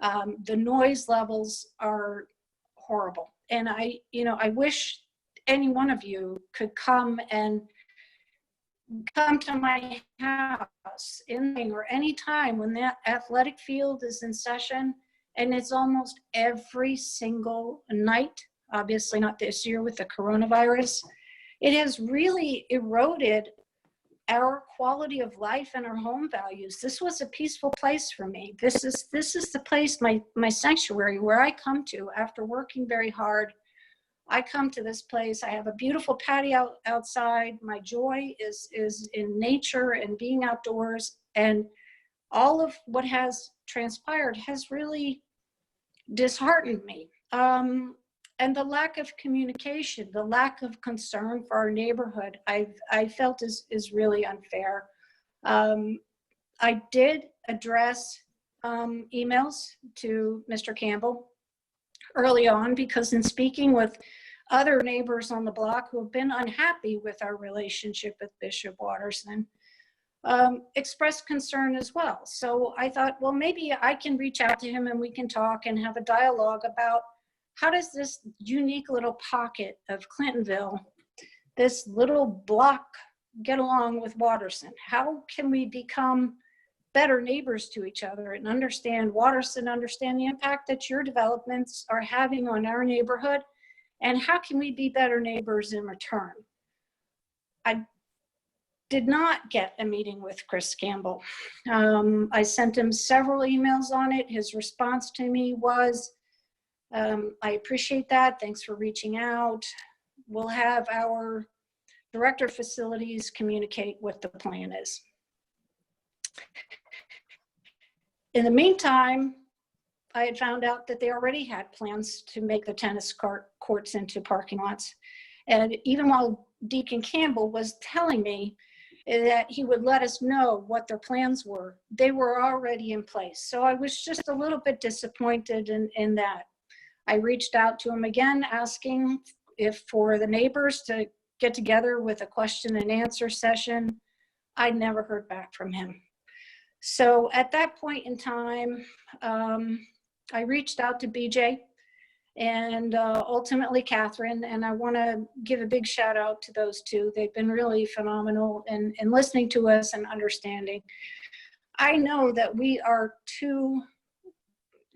The noise levels are horrible. And I wish any one of you could come to my house or any time when that athletic field is in session, and it's almost every single night, obviously not this year with the coronavirus. It has really eroded our quality of life and our home values. This was a peaceful place for me. This is the place, my sanctuary, where I come to after working very hard. I come to this place. I have a beautiful patio outside. My joy is in nature and being outdoors. And all of what has transpired has really disheartened me. And the lack of communication, the lack of concern for our neighborhood, I felt is really unfair. I did address emails to Mr. Campbell early on, because in speaking with other neighbors on the block who have been unhappy with our relationship with Bishop Watterson, expressed concern as well. So I thought, well, maybe I can reach out to him and we can talk and have a dialogue about how does this unique little pocket of Clintonville, this little block, get along with Watterson? How can we become better neighbors to each other and understand Watterson, understand the impact that your developments are having on our neighborhood, and how can we be better neighbors in return? I did not get a meeting with Chris Campbell. I sent him several emails on it. His response to me was, I appreciate that. Thanks for reaching out. We'll have our director of facilities communicate what the plan is. In the meantime, I had found out that they already had plans to make the tennis courts into parking lots. And even while Deacon Campbell was telling me that he would let us know what their plans were, they were already in place. So I was just a little bit disappointed in that. I reached out to him again, asking if for the neighbors to get together with a question and answer session. I never heard back from him. So at that point in time, I reached out to BJ and ultimately Catherine, and I want to give a big shout out to those two. They've been really phenomenal in listening to us and understanding. I know that we are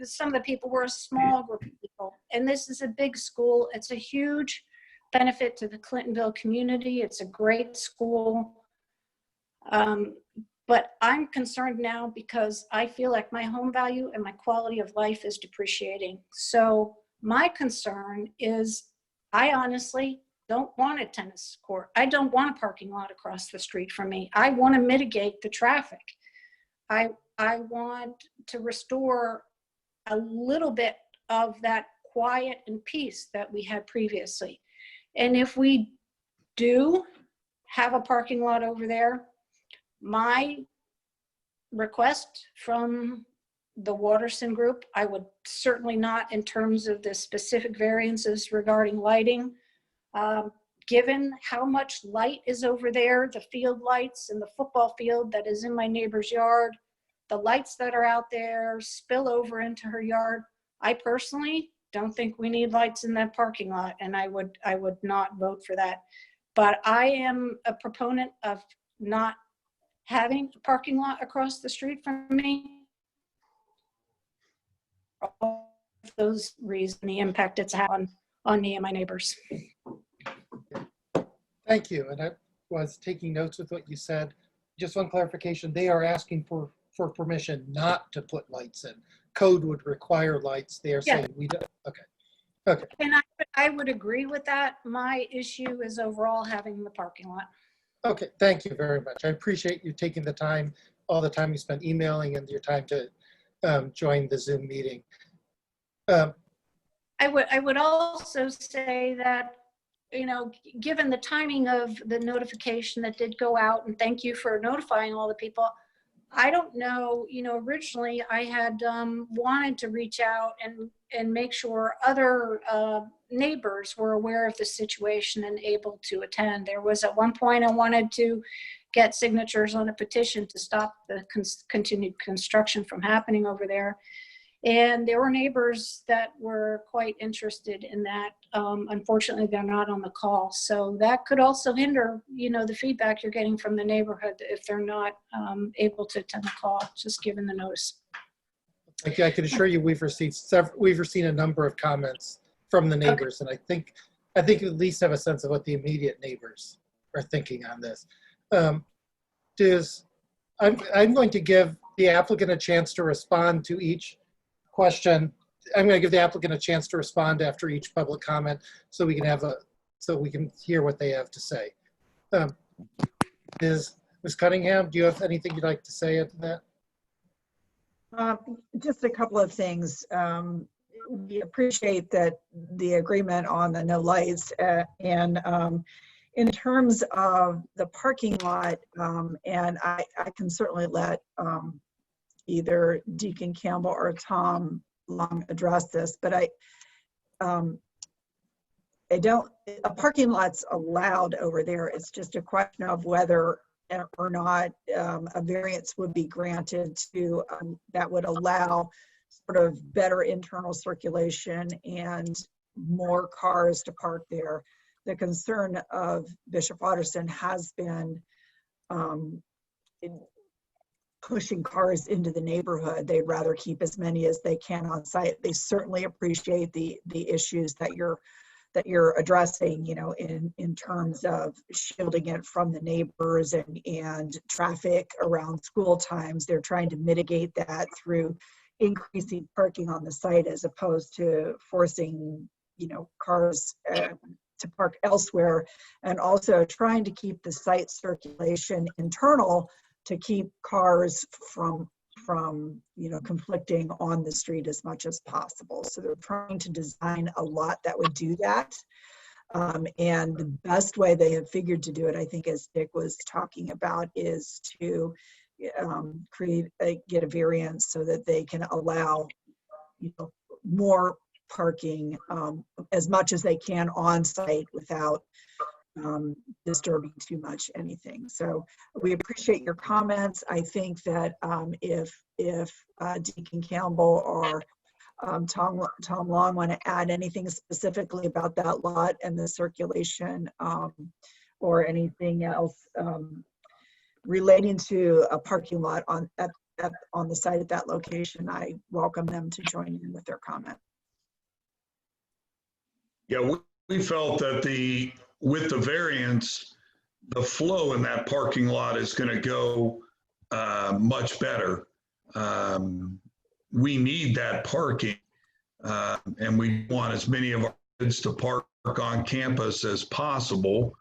some of the people were a small group of people, and this is a big school. It's a huge benefit to the Clintonville community. It's a great school. But I'm concerned now because I feel like my home value and my quality of life is depreciating. So my concern is I honestly don't want a tennis court. I don't want a parking lot across the street from me. I want to mitigate the traffic. I want to restore a little bit of that quiet and peace that we had previously. And if we do have a parking lot over there, my request from the Waterson group, I would certainly not in terms of the specific variances regarding lighting. Given how much light is over there, the field lights and the football field that is in my neighbor's yard, the lights that are out there spill over into her yard. I personally don't think we need lights in that parking lot, and I would not vote for that. But I am a proponent of not having a parking lot across the street from me. All of those reasons, the impact it's had on me and my neighbors. Thank you. And I was taking notes with what you said. Just one clarification, they are asking for permission not to put lights in. Code would require lights. They are saying we don't. Okay. Okay. And I would agree with that. My issue is overall having the parking lot. Okay. Thank you very much. I appreciate you taking the time, all the time you spent emailing and your time to join the Zoom meeting. I would also say that, you know, given the timing of the notification that did go out, and thank you for notifying all the people. I don't know, you know, originally I had wanted to reach out and make sure other neighbors were aware of the situation and able to attend. There was at one point I wanted to get signatures on a petition to stop the continued construction from happening over there. And there were neighbors that were quite interested in that. Unfortunately, they're not on the call. So that could also hinder, you know, the feedback you're getting from the neighborhood if they're not able to attend the call, just given the notice. Okay, I can assure you we've received a number of comments from the neighbors, and I think you at least have a sense of what the immediate neighbors are thinking on this. I'm going to give the applicant a chance to respond to each question. I'm going to give the applicant a chance to respond after each public comment, so we can hear what they have to say. Ms. Cunningham, do you have anything you'd like to say to that? Just a couple of things. We appreciate that the agreement on the no lights, and in terms of the parking lot, and I can certainly let either Deacon Campbell or Tom Long address this, but a parking lot's allowed over there. It's just a question of whether or not a variance would be granted to that would allow sort of better internal circulation and more cars to park there. The concern of Bishop Watterson has been pushing cars into the neighborhood. They'd rather keep as many as they can on site. They certainly appreciate the issues that you're addressing, you know, in terms of shielding it from the neighbors and traffic around school times. They're trying to mitigate that through increasing parking on the site as opposed to forcing, you know, cars to park elsewhere, and also trying to keep the site circulation internal to keep cars from you know, conflicting on the street as much as possible. So they're trying to design a lot that would do that. And the best way they have figured to do it, I think, as Dick was talking about, is to get a variance so that they can allow, you know, more parking as much as they can on site without disturbing too much anything. So we appreciate your comments. I think that if Deacon Campbell or Tom Long want to add anything specifically about that lot and the circulation or anything else relating to a parking lot on the site at that location, I welcome them to join in with their comment. Yeah, we felt that with the variance, the flow in that parking lot is going to go much better. We need that parking, and we want as many of our kids to park on campus as possible.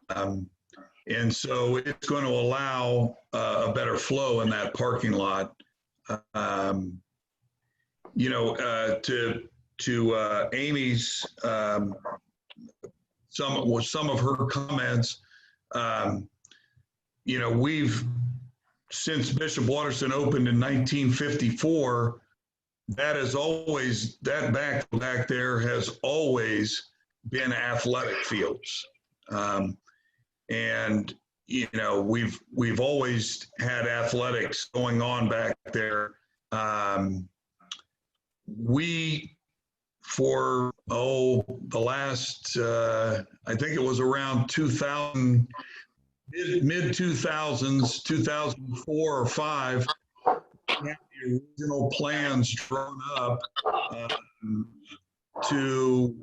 And so it's going to allow a better flow in that parking lot. You know, to Amy's, some of her comments, you know, since Bishop Watterson opened in 1954, that back there has always been athletic fields. And, you know, we've always had athletics going on back there. For the last, I think it was around 2000, mid 2000s, 2004 or 5, we had the original plans drawn up to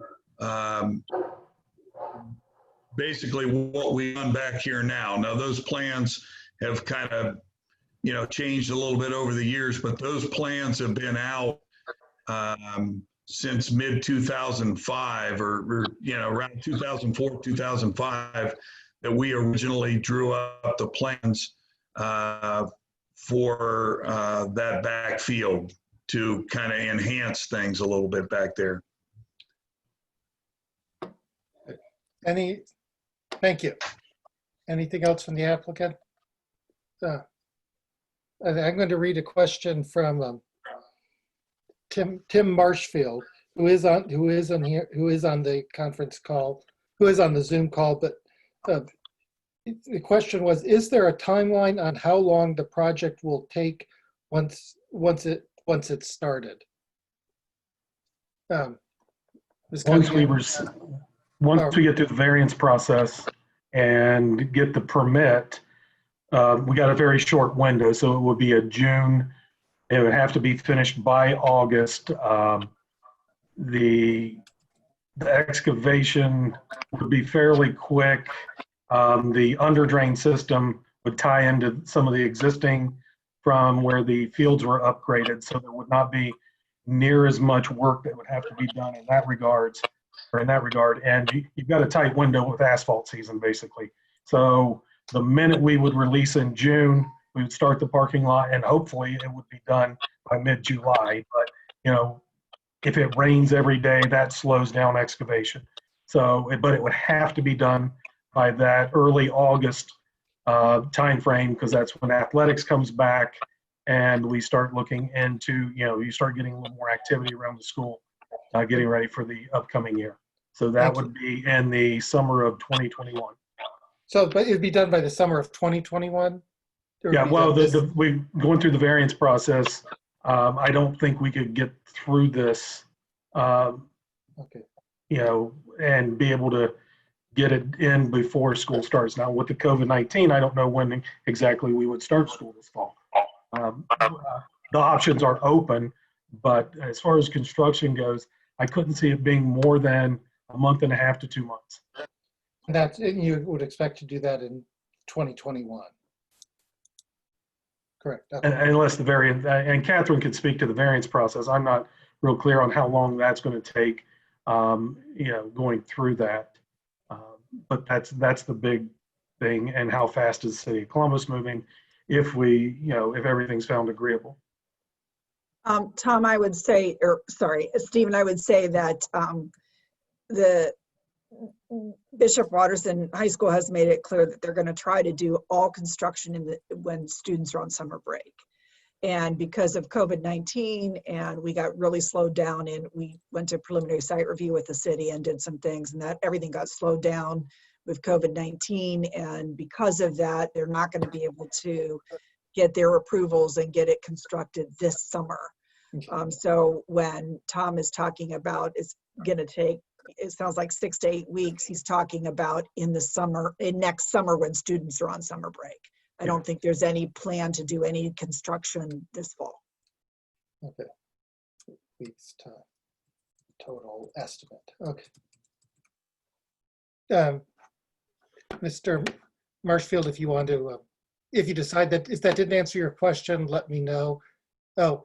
basically what we've done back here now. Now those plans have kind of, you know, changed a little bit over the years, but those plans have been out since mid 2005 or you know, around 2004, 2005, that we originally drew up the plans for that backfield to kind of enhance things a little bit back there. Thank you. Anything else from the applicant? I'm going to read a question from Tim Marshfield, who is on the conference call, who is on the Zoom call, but the question was, is there a timeline on how long the project will take once it's started? Once we get through the variance process and get the permit, we got a very short window, so it would be a June. It would have to be finished by August. The excavation would be fairly quick. The underdrain system would tie into some of the existing from where the fields were upgraded, so there would not be near as much work that would have to be done in that regard. And you've got a tight window with asphalt season, basically. So the minute we would release in June, we would start the parking lot, and hopefully it would be done by mid-July. But, you know, if it rains every day, that slows down excavation. So, but it would have to be done by that early August timeframe, because that's when athletics comes back and we start looking into, you know, you start getting a little more activity around the school, getting ready for the upcoming year. So that would be in the summer of 2021. So, but it'd be done by the summer of 2021? Yeah, well, we going through the variance process. I don't think we could get through this, you know, and be able to get it in before school starts. Now, with the COVID-19, I don't know when exactly we would start school this fall. The options are open, but as far as construction goes, I couldn't see it being more than a month and a half to 2 months. And you would expect to do that in 2021? Correct. Okay. Unless the variance, and Catherine could speak to the variance process. I'm not real clear on how long that's going to take, you know, going through that. But that's the big thing, and how fast is the city of Columbus moving if we, you know, if everything's found agreeable. Tom, I would say, or sorry, Stephen, I would say that the Bishop Watterson High School has made it clear that they're going to try to do all construction when students are on summer break. And because of COVID-19, and we got really slowed down, and we went to preliminary site review with the city and did some things, and that everything got slowed down with COVID-19. And because of that, they're not going to be able to get their approvals and get it constructed this summer. So when Tom is talking about it's going to take, it sounds like 6 to 8 weeks, he's talking about in the summer, in next summer when students are on summer break. I don't think there's any plan to do any construction this fall. Okay. Weeks time. Total estimate. Okay. Mr. Marshfield, if you want to if you decide that if that didn't answer your question, let me know. Oh,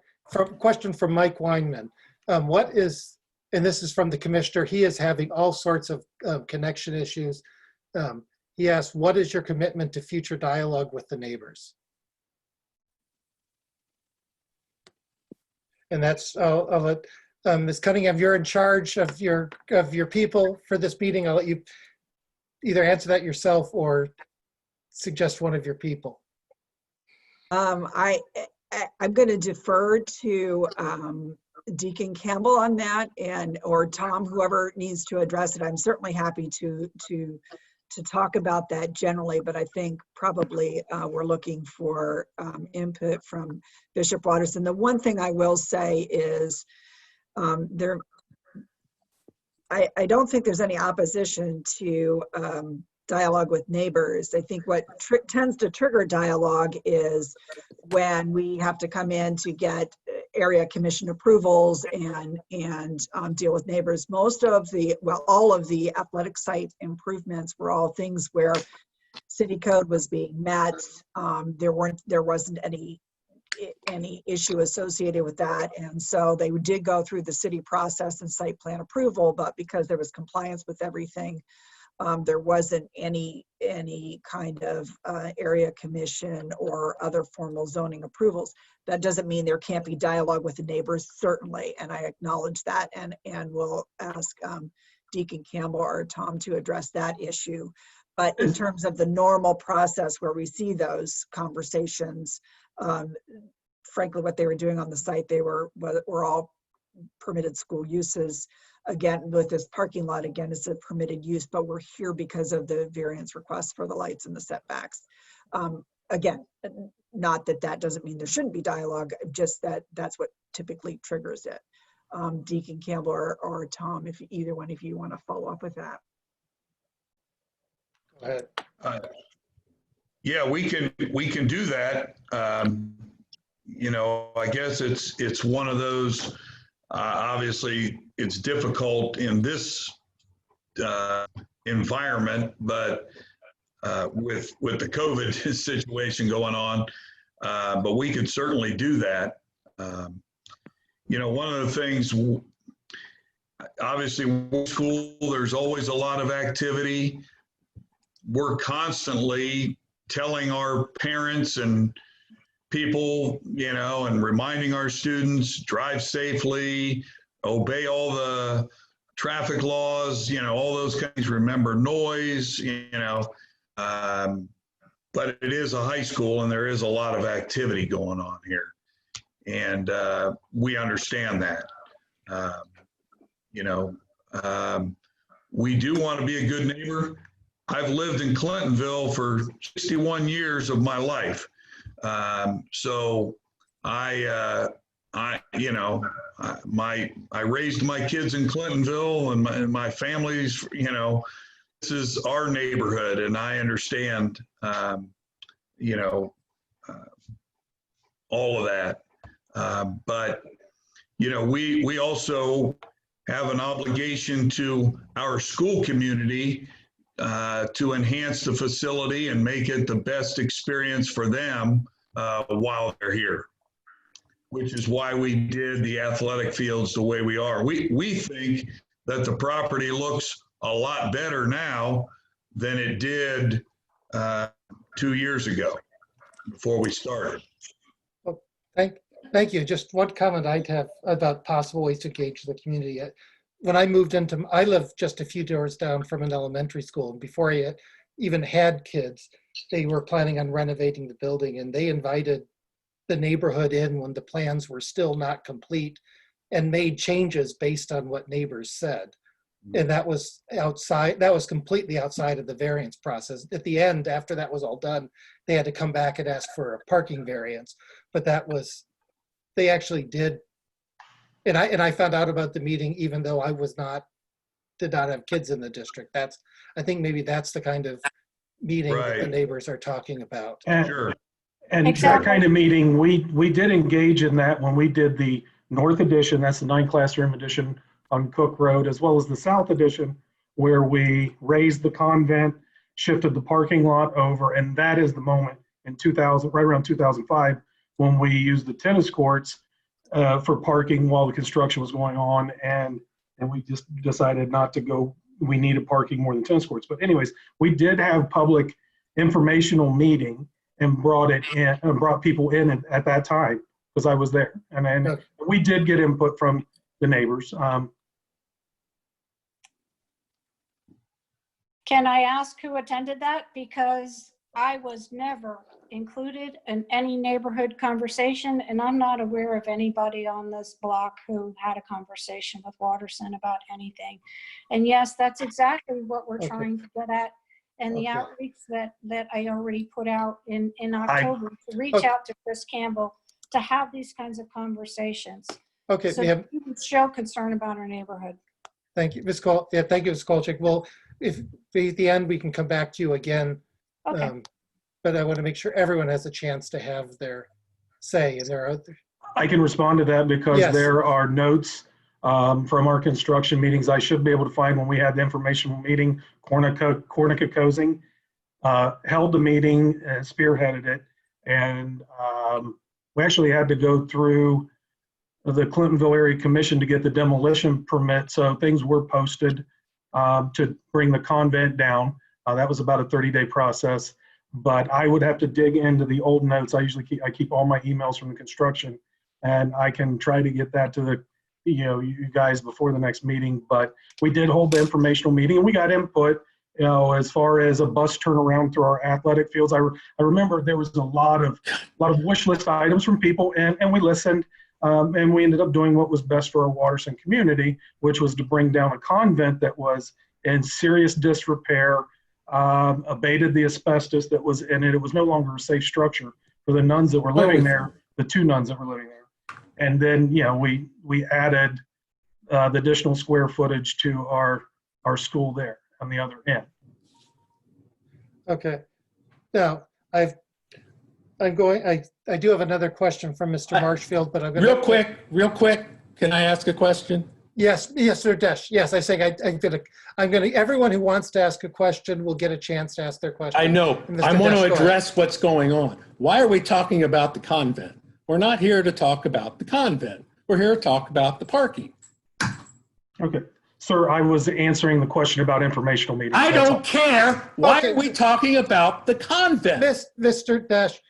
question from Mike Weinman. What is, and this is from the commissioner, he is having all sorts of connection issues. He asked, what is your commitment to future dialogue with the neighbors? And that's, I'll let Ms. Cunningham, you're in charge of your people for this meeting. I'll let you either answer that yourself or suggest one of your people. I'm going to defer to Deacon Campbell on that, and or Tom, whoever needs to address it. I'm certainly happy to talk about that generally, but I think probably we're looking for input from Bishop Watterson. The one thing I will say is I don't think there's any opposition to dialogue with neighbors. I think what tends to trigger dialogue is when we have to come in to get area commission approvals and deal with neighbors. Most of the, well, all of the athletic site improvements were all things where city code was being met. There wasn't any issue associated with that, and so they did go through the city process and site plan approval, but because there was compliance with everything, there wasn't any kind of area commission or other formal zoning approvals. That doesn't mean there can't be dialogue with the neighbors, certainly, and I acknowledge that, and we'll ask Deacon Campbell or Tom to address that issue. But in terms of the normal process where we see those conversations, frankly, what they were doing on the site, they were all permitted school uses. Again, with this parking lot, again, it's a permitted use, but we're here because of the variance request for the lights and the setbacks. Again, not that that doesn't mean there shouldn't be dialogue, just that that's what typically triggers it. Deacon Campbell or Tom, if either one of you want to follow up with that. Go ahead. Yeah, we can do that. You know, I guess it's one of those. Obviously, it's difficult in this environment, but with the COVID situation going on, but we can certainly do that. You know, one of the things, obviously, with school, there's always a lot of activity. We're constantly telling our parents and people, you know, and reminding our students, drive safely, obey all the traffic laws, you know, all those kinds, remember noise, you know, but it is a high school and there is a lot of activity going on here. And we understand that. You know, we do want to be a good neighbor. I've lived in Clintonville for 61 years of my life. So I raised my kids in Clintonville, and my family's, you know, this is our neighborhood, and I understand, you know, all of that. But, you know, we also have an obligation to our school community to enhance the facility and make it the best experience for them while they're here, which is why we did the athletic fields the way we are. We think that the property looks a lot better now than it did 2 years ago before we started. Well, thank you. Just one comment I'd have about possible ways to engage the community. When I moved into, I lived just a few doors down from an elementary school. Before I even had kids, they were planning on renovating the building, and they invited the neighborhood in when the plans were still not complete and made changes based on what neighbors said. And that was outside, that was completely outside of the variance process. At the end, after that was all done, they had to come back and ask for a parking variance. But that was, they actually did. And I found out about the meeting even though I did not have kids in the district. I think maybe that's the kind of meeting that the neighbors are talking about. And, sure. And that kind of meeting, we did engage in that when we did the North Edition, that's the 9 classroom edition on Cook Road, as well as the South Edition, where we raised the convent, shifted the parking lot over, and that is the moment in 2000, right around 2005, when we used the tennis courts for parking while the construction was going on, and we just decided not to go. We needed parking more than tennis courts. But anyways, we did have public informational meeting and brought people in at that time, because I was there, and we did get input from the neighbors. Can I ask who attended that? Because I was never included in any neighborhood conversation, and I'm not aware of anybody on this block who had a conversation with Waterson about anything. And yes, that's exactly what we're trying to get at. And the outreach that I already put out in October to reach out to Chris Campbell to have these kinds of conversations. Okay, So yeah. you can show concern about our neighborhood. Thank you, Ms. Thank you, Ms. Kowalchik. Well, if at the end we can come back to you again. Okay. But I want to make sure everyone has a chance to have their say. And there are other. I can respond to that because there are notes from our construction meetings. I should be able to find when we had the informational meeting. Cornica Cozing held the meeting and spearheaded it. And we actually had to go through the Clintonville Area Commission to get the demolition permit. So things were posted to bring the convent down. That was about a 30-day process. But I would have to dig into the old notes. I usually keep all my emails from the construction, and I can try to get that to you guys before the next meeting. But we did hold the informational meeting, and we got input, as far as a bus turnaround through our athletic fields. I remember there was a lot of wish list items from people, and we listened, and we ended up doing what was best for our Waterson community, which was to bring down a convent that was in serious disrepair. Abated the asbestos that was in it. It was no longer a safe structure for the nuns that were living there, the 2 nuns that were living there. And then, we added the additional square footage to our school there on the other end. Okay. Now, I do have another question from Mr. Marshfield, but I'm going to. Real quick. Can I ask a question? Yes, Sir Desh. Yes, I'm saying I'm gonna. Everyone who wants to ask a question will get a chance to ask their question. I know. I want to address what's going on. Why are we talking about the convent? We're not here to talk about the convent. We're here to talk about the parking. Okay, sir. I was answering the question about informational meetings. I don't care. Why are we talking about the convent? Mr. Desh,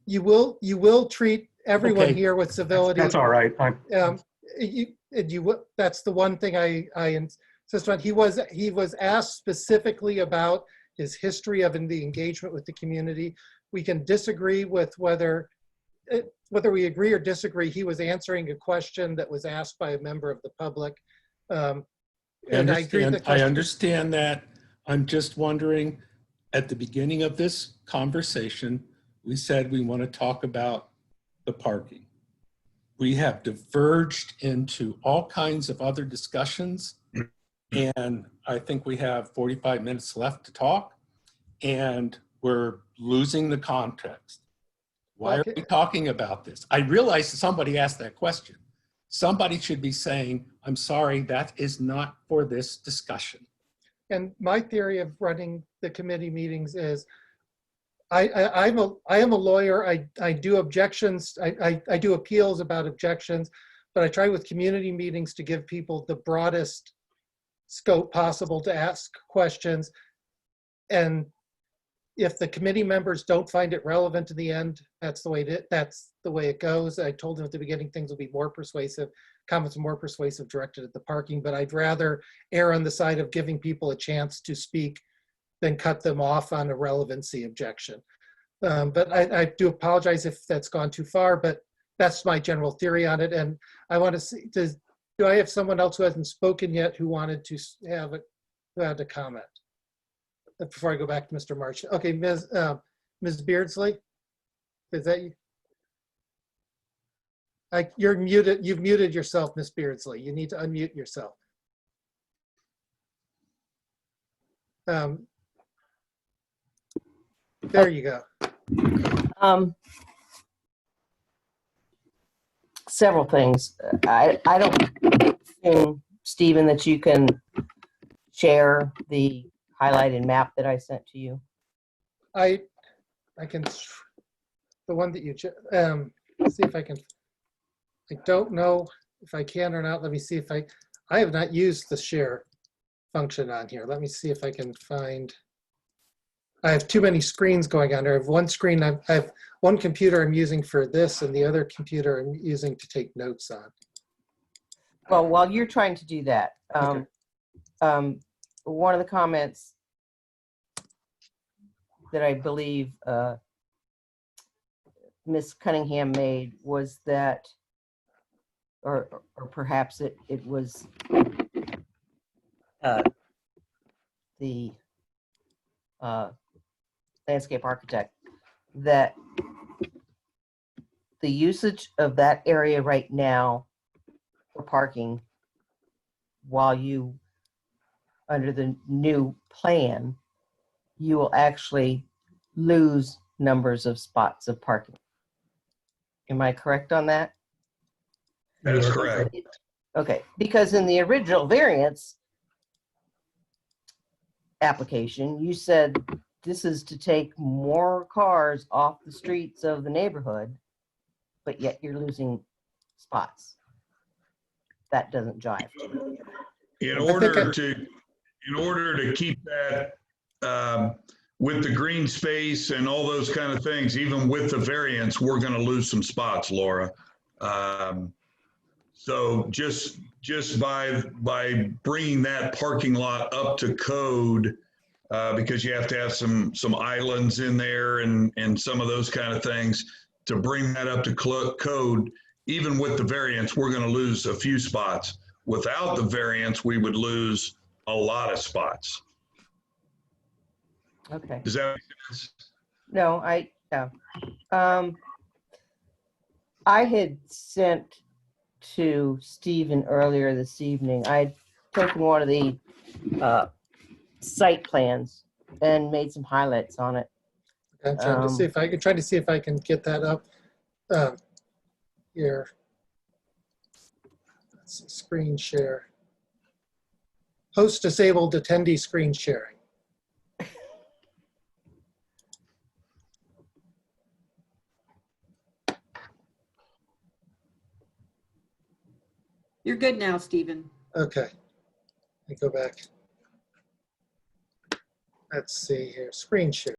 you will treat everyone here with civility. That's all right. That's the one thing I insist on. He was asked specifically about his history of the engagement with the community. We can disagree with whether we agree or disagree. He was answering a question that was asked by a member of the public. I understand that. I'm just wondering, at the beginning of this conversation, we said we want to talk about the parking. We have diverged into all kinds of other discussions, and I think we have 45 minutes left to talk, and we're losing the context. Why are we talking about this? I realize somebody asked that question. Somebody should be saying, I'm sorry, that is not for this discussion. And my theory of running the committee meetings is I am a lawyer. I do objections. I do appeals about objections, but I try with community meetings to give people the broadest scope possible to ask questions. And if the committee members don't find it relevant in the end, that's the way it goes. I told them at the beginning things will be more persuasive, comments more persuasive directed at the parking, but I'd rather err on the side of giving people a chance to speak than cut them off on a relevancy objection. But I do apologize if that's gone too far, but that's my general theory on it. And I want to see, do I have someone else who hasn't spoken yet who wanted to who had a comment? Before I go back to Mr. March. Okay, Ms. Beardsley, is that you? You're muted. You've muted yourself, Ms. Beardsley. You need to unmute yourself. There you go. Several things. I don't assume, Stephen, that you can share the highlighted map that I sent to you. I can, the one that you, see if I can, I don't know if I can or not. Let me see if I have not used the share function on here. Let me see if I can find, I have too many screens going on. I have one screen, I have one computer I'm using for this and the other computer I'm using to take notes on. Well, while you're trying to do that, Okay. one of the comments that I believe Ms. Cunningham made was that, or perhaps it was the landscape architect, that the usage of that area right now for parking, while you, under the new plan, you will actually lose numbers of spots of parking. Am I correct on that? That's correct. Okay, because in the original variance application, you said this is to take more cars off the streets of the neighborhood, but yet you're losing spots. That doesn't jive. In order to keep that with the green space and all those kind of things, even with the variance, we're going to lose some spots, Laura. So just by bringing that parking lot up to code, because you have to have some islands in there and some of those kind of things, to bring that up to code, even with the variance, we're going to lose a few spots. Without the variance, we would lose a lot of spots. Okay. Does that make sense? No, I had sent to Stephen earlier this evening. I'd taken one of the site plans and made some highlights on it. I'm trying to see if I can get that up here. Let's see, screen share. Host disabled attendee screen sharing. You're good now, Stephen. Okay, let me go back. Let's see here, screen share.